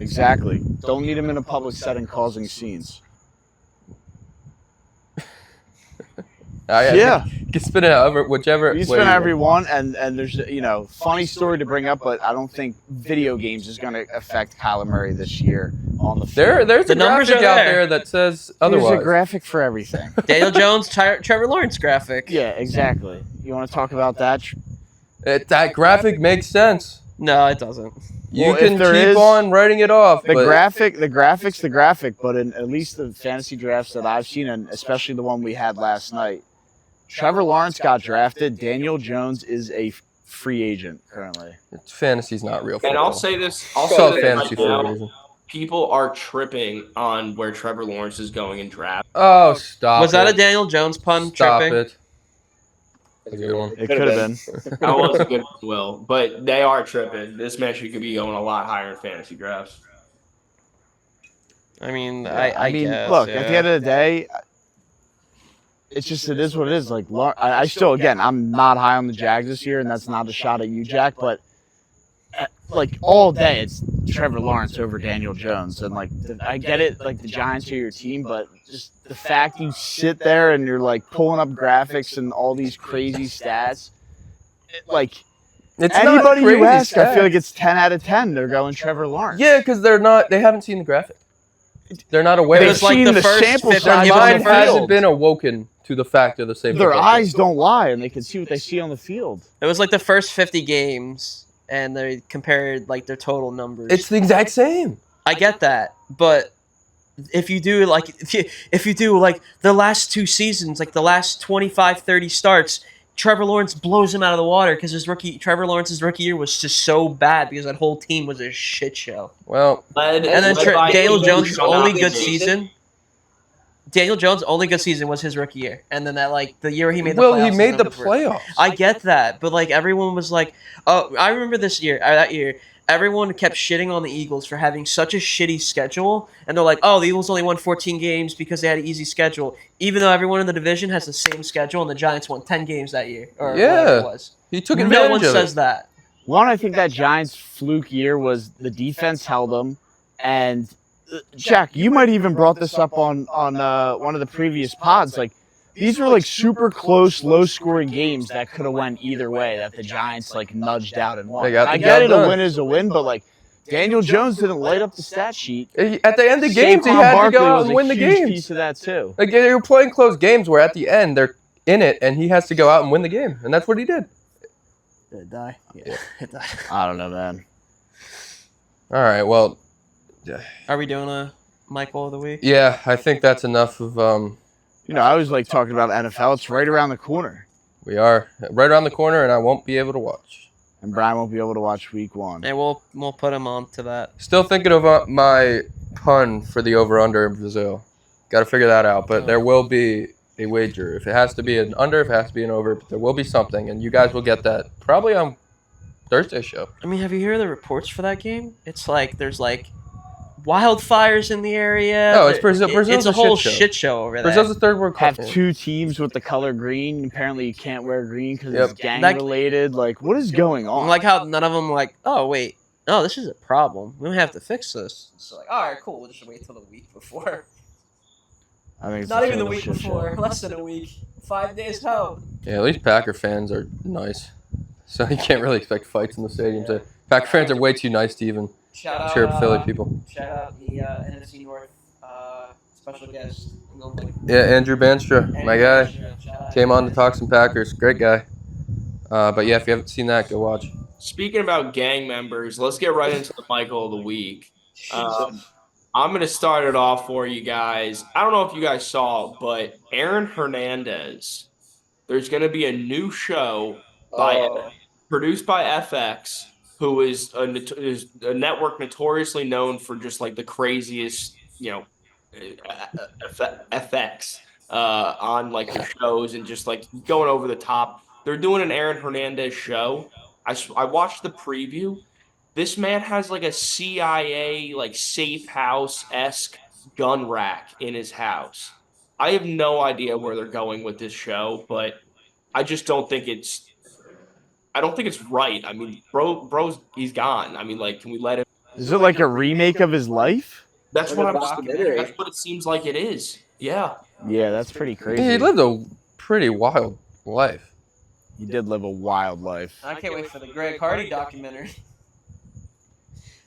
Exactly. Don't need him in a public setting causing scenes. Yeah. You can spin it however, whichever. You way spin you every want. one, and there's funny story to bring up, but I don't think video games is going to affect Kyler Murray this year on the field. There's The a numbers graphic are out there. there that says There's otherwise. a graphic for everything. Daniel Jones, Trevor Lawrence graphic. Yeah, exactly. You want to talk about that? That graphic makes sense. No, it doesn't. You Well, can if there keep is- on writing it off. The but graphic's the graphic, but in at least the fantasy drafts that I've seen, and especially the one we had last night, Trevor Lawrence got drafted. Daniel Jones is a free agent currently. fantasy's not real football. And I'll say this. Saw fantasy for a now, reason. people are tripping on where Trevor Lawrence is going in draft. Oh, stop Was that it. a Daniel Jones pun? Stop tripping? it. That's a good one. It could have been. That was a good one, Will, but they are tripping. This man should be going a lot higher in fantasy drafts. I mean, I I mean, guess, look, yeah. at the end of the day, it is what it is. Like, I still, again, I'm not high on the Jags this year, and that's not a shot at you, Jack, but like all day, it's Trevor Lawrence over Daniel Jones, and like I get it, like the Giants are your team, but just the fact you sit there and you're like pulling up graphics and all these crazy stats, like It's anybody not you crazy ask, I feel stats. like it's 10 out of 10. They're going Trevor Lawrence. Yeah, because they haven't seen the graphic. They're not aware. It They've was like seen the the first sample 50 size games on on the mind the hasn't field. been awoken to the fact of the same. Their football eyes field. don't lie, and they can see what they see on the field. It was like the first 50 games, and they compared like their total numbers. It's the exact same. I get that, but if you do like the last two seasons, like the last 25, 30 starts, Trevor Lawrence blows him out of the water because Trevor Lawrence's rookie year was just so bad because that whole team was a shit show. Well, And And then Daniel Jones' only good season. Daniel Jones' only good season was his rookie year, and then that like the year he made the playoffs. he made was the number four. playoffs. I get that, but like everyone was like, "Oh, I remember that year." Everyone kept shitting on the Eagles for having such a shitty schedule, and they're like, "Oh, the Eagles only won 14 games because they had an easy schedule," even though everyone in the division has the same schedule, and the Giants won 10 games that year, or whatever it was. He took No advantage one of says it. that. One, I think that Giants fluke year was the defense held them, and Jack, you might even brought this up on one of the previous pods. Like these were like super close, low-scoring games that could have went either way. That the Giants like nudged out and won. They got the I get job it, done. a win is a win, but like Daniel Jones didn't light up the stat sheet. At the end of games, he had to go out and win the game. games. Piece of that too. Like they were playing close games where at the end they're in it and he has to go out and win the game, and that's what he did. Did it die? Yeah, it died. I don't know, man. All right, well, Are we doing a Michael of the week? yeah, I think that's enough of. You know, I always like talking about NFL. It's right around the corner, We are right around the corner, and I won't be able to watch. and Brian won't be able to watch Week 1. And we'll put him on to that. Still thinking of my pun for the over/under in Brazil. Got to figure that out, but there will be a wager. If it has to be an under, if it has to be an over, but there will be something, and you guys will get that probably on Thursday's show. I mean, have you heard the reports for that game? It's like there's like wildfires in the area. No, it's Brazil. Brazil's It's a whole shit show. shit show over there. Brazil's the third world Have country. 2 teams with the color green. Apparently, you can't wear green because Yep. it's gang related. Like, what is going on? Like how none of them like, oh wait, no, this is a problem. We have to fix this. So like, all right, cool. We'll just wait till the week before. I think it's Not a even the total week shit before. show. Less than a week. 5 days out. Yeah, at least Packer fans are nice, so you can't really expect fights in the stadium. So Packer fans are way too nice to even Shout cheer out, up Philly people. Shout out the NFC North special guest. Yeah, Andrew Banstra, my guy, Shout out. came on to talk some Packers. Great guy. But yeah, if you haven't seen that, go watch. Speaking about gang members, let's get right into the Michael of the week. I'm going to start it off for you guys. I don't know if you guys saw, but Aaron Hernandez, there's going to be a new show produced by FX, who is a network notoriously known for just like the craziest, FX on like their shows and just like going over the top. They're doing an Aaron Hernandez show. I watched the preview. This man has like a CIA like safe house-esque gun rack in his house. I have no idea where they're going with this show, but I just don't think it's right. I mean, bro's he's gone. I mean, like, can we let him? Is it like a remake of his life? That's Like what a I'm. documentary. That's what it seems like it is. Yeah. Yeah, that's pretty crazy. He lived a pretty wild life. He did live a wild life. I can't wait for the Greg Hardy documentary.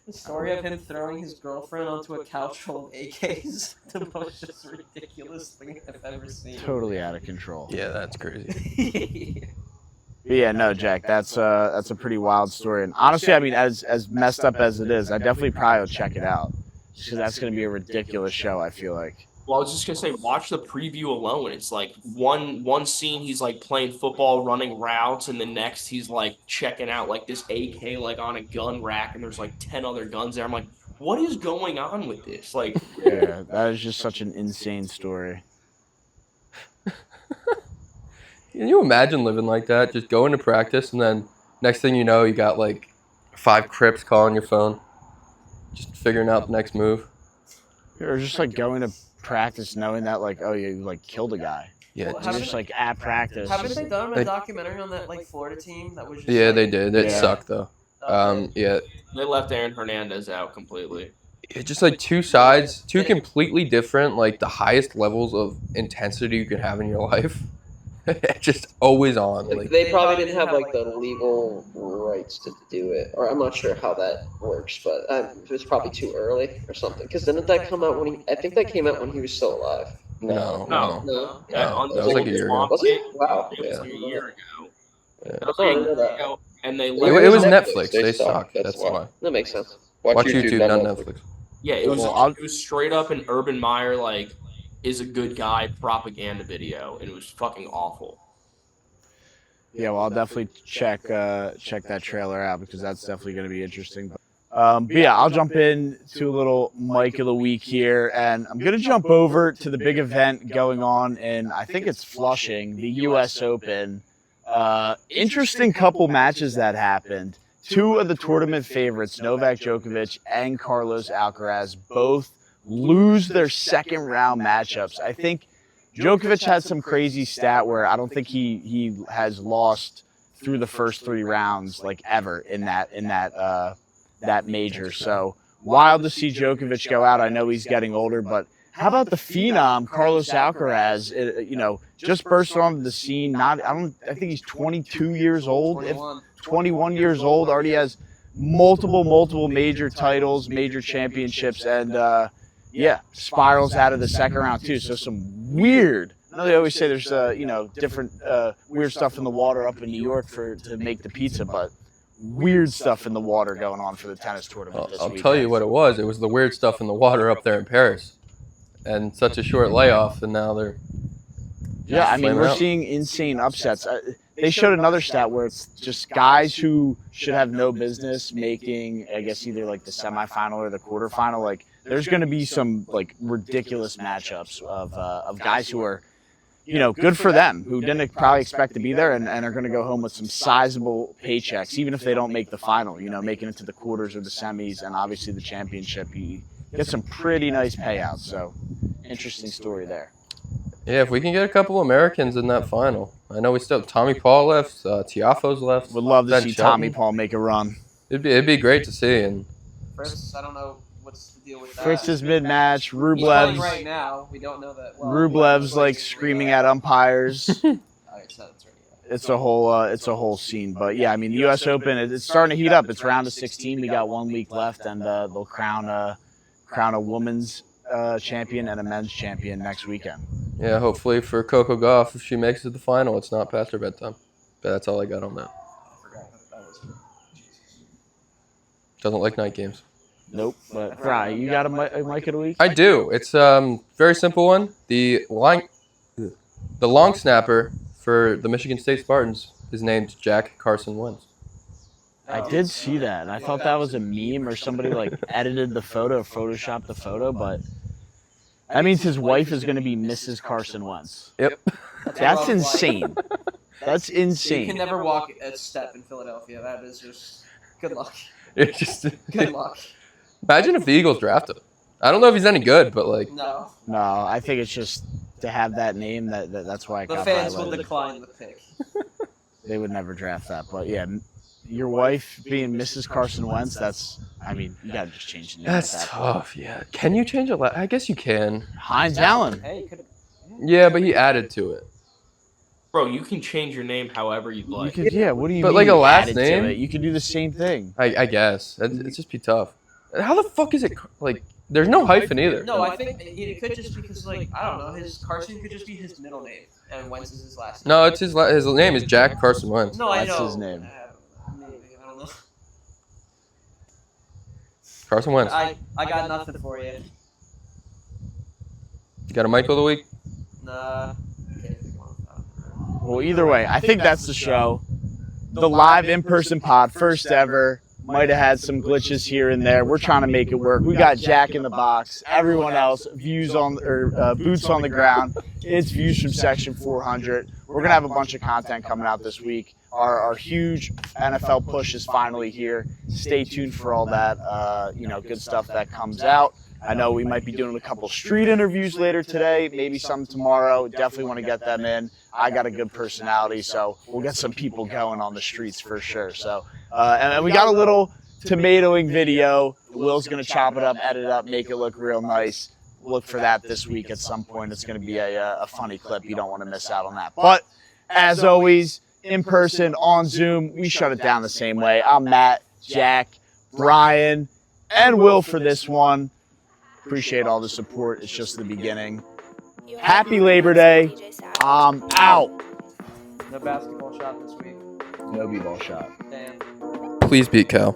The story of him throwing his girlfriend onto a couch full of AKs. The most just ridiculous thing I've ever seen. Totally out of control. Yeah, that's crazy. But yeah, no, Jack, that's a pretty wild story. And honestly, I mean, as messed up as it is, I definitely probably will check it out. Just 'cause that's going to be a ridiculous show, I feel like. Well, I was just gonna say, watch the preview alone. It's like one scene he's like playing football, running routes, and the next he's like checking out like this AK like on a gun rack, and there's like 10 other guns there. I'm like, what is going on with this? Like, Yeah, that is just such an insane story. Can you imagine living like that? Just going to practice, and then next thing you know, you got like 5 Crips calling your phone, just figuring out the next move. Or just like going to practice knowing that like, oh, you like killed a guy. Yeah, Well, Just like at practice. Haven't they done a They- documentary on that like Florida team that was just yeah, like, they did. It Yeah. sucked though. Yeah, they left Aaron Hernandez out completely. it's just like two sides, two completely different, like the highest levels of intensity you can have in your life. Just always on. Like, Like, they probably didn't have like the legal rights to do it, or I'm not sure how that works, but it was probably too early or something. Because didn't that come out when I think that came out when he was still alive. no. No. On that was like a year ago. Was it? Wow. It was Yeah. a year ago. Yeah. That was Oh, I a year remember that. ago, and they It left. was Netflix. They suck. That's why. That makes sense. Watch YouTube, not Netflix. Yeah, it was. Well, It was straight up an Urban Meyer like is a good guy propaganda video, and it was fucking awful. Yeah, well, I'll definitely check that trailer out because that's definitely going to be interesting. But yeah, I'll jump in to a little Mike of the Week here, and I'm going to jump over to the big event going on in, I think it's Flushing, the U.S. Open. Interesting couple matches that happened. 2 of the tournament favorites, Novak Djokovic and Carlos Alcaraz, both lose their second round matchups. I think Djokovic had some crazy stat where I don't think he has lost through the first 3 rounds like ever in that major. So wild to see Djokovic go out. I know he's getting older, but how about the phenom Carlos Alcaraz? Just burst onto the scene. I think he's 22 years old. 21. 21 years old, already has multiple major titles, major championships, and yeah, spirals out of the second round too. So some weird. I know they always say there's different weird stuff in the water up in New York to make the pizza, but weird stuff in the water going on for the tennis tournament this I'll weekend. tell you what it was. It was the weird stuff in the water up there in Paris, and such a short layoff, and now they're Yeah, I mean, flaming we're out. seeing insane upsets. They showed another stat where it's just guys who should have no business making, I guess, either like the semifinal or the quarterfinal. Like, there's going to be some like ridiculous matchups of guys who are, good for them, who didn't probably expect to be there and are going to go home with some sizable paychecks, even if they don't make the final. Making it to the quarters or the semis, and obviously the championship, you get some pretty nice payouts. So, interesting story there. Yeah, if we can get a couple Americans in that final. I know we still have Tommy Paul left, Tiafoe's left. Would love to Ben see Shelton. Tommy Paul make a run. It'd be great to see. And Fritz, I don't know what's the deal with that. Fritz is mid-match. He's playing right Rublev's now. We don't know that. Well, Rublev's like screaming at umpires. That's right, yeah. It's a whole scene. But yeah, I mean, the U.S. Open, it's starting to heat up. It's round of 16. We got 1 week left, and they'll crown a women's champion and a men's champion next weekend. yeah, hopefully for Coco Gauff, if she makes it to the final, it's not past her bedtime. But that's all I got on that. Doesn't like night games. Nope. But Fry, you got a mic of the week? I do. It's very simple one. The long snapper for the Michigan State Spartans is named Jack Carson Wentz. I did see that. I thought that was a meme or somebody like edited the photo, photoshopped the photo, but that means his wife is going to be Mrs. Carson Wentz. Yep. That's insane. That's You can insane. never walk a step in Philadelphia. That is just good luck. It's just Good luck. imagine if the Eagles drafted him. I don't know if he's any good, but like No, No, I think it's just to have that name. That's why it the got fans will highlighted. decline the pick. They would never draft that. But yeah, your wife being Mrs. Carson Wentz, you got to just change the name. that's at that point. tough. Yeah. Can you change it? I guess you can. Heinz Allen. Hey, you could. Yeah, but he added to it. Bro, you can change your name however you'd You like. could, yeah, what do you But mean like a last added to name? it? You could do the same thing. I guess. It's just be tough. How the fuck is it like? There's no hyphen either. No, I think it could just because I don't know. His Carson could just be his middle name, and Wentz is his last name. No, it's his name is Jack Carson Wentz. No, I That's know. his name. Maybe, I don't know. Carson Wentz. I got nothing for you. You got a Michael of the week? Nah. Well, either way, I think that's the show. The live in-person pod, first ever. Might have had some glitches here and there. We're trying to make it work. We got Jack in the box. Everyone else, boots on the ground. It's views from section 400. We're gonna have a bunch of content coming out this week. Our huge NFL push is finally here. Stay tuned for all that. Good stuff that comes out. I know we might be doing a couple street interviews later today, maybe some tomorrow. Definitely want to get them in. I got a good personality, so we'll get some people going on the streets for sure. So, and we got a little tomatoing video. Will's going to chop it up, edit it up, make it look real nice. Look for that this week at some point. It's going to be a funny clip. You don't want to miss out on that. But as always, in person, on Zoom, we shut it down the same way. I'm Matt, Jack, Brian, and Will for this one. Appreciate all the support. It's just the beginning. Happy Labor Day. I'm out. No basketball shot this week. No b-ball shot. Damn. Please beat Cal.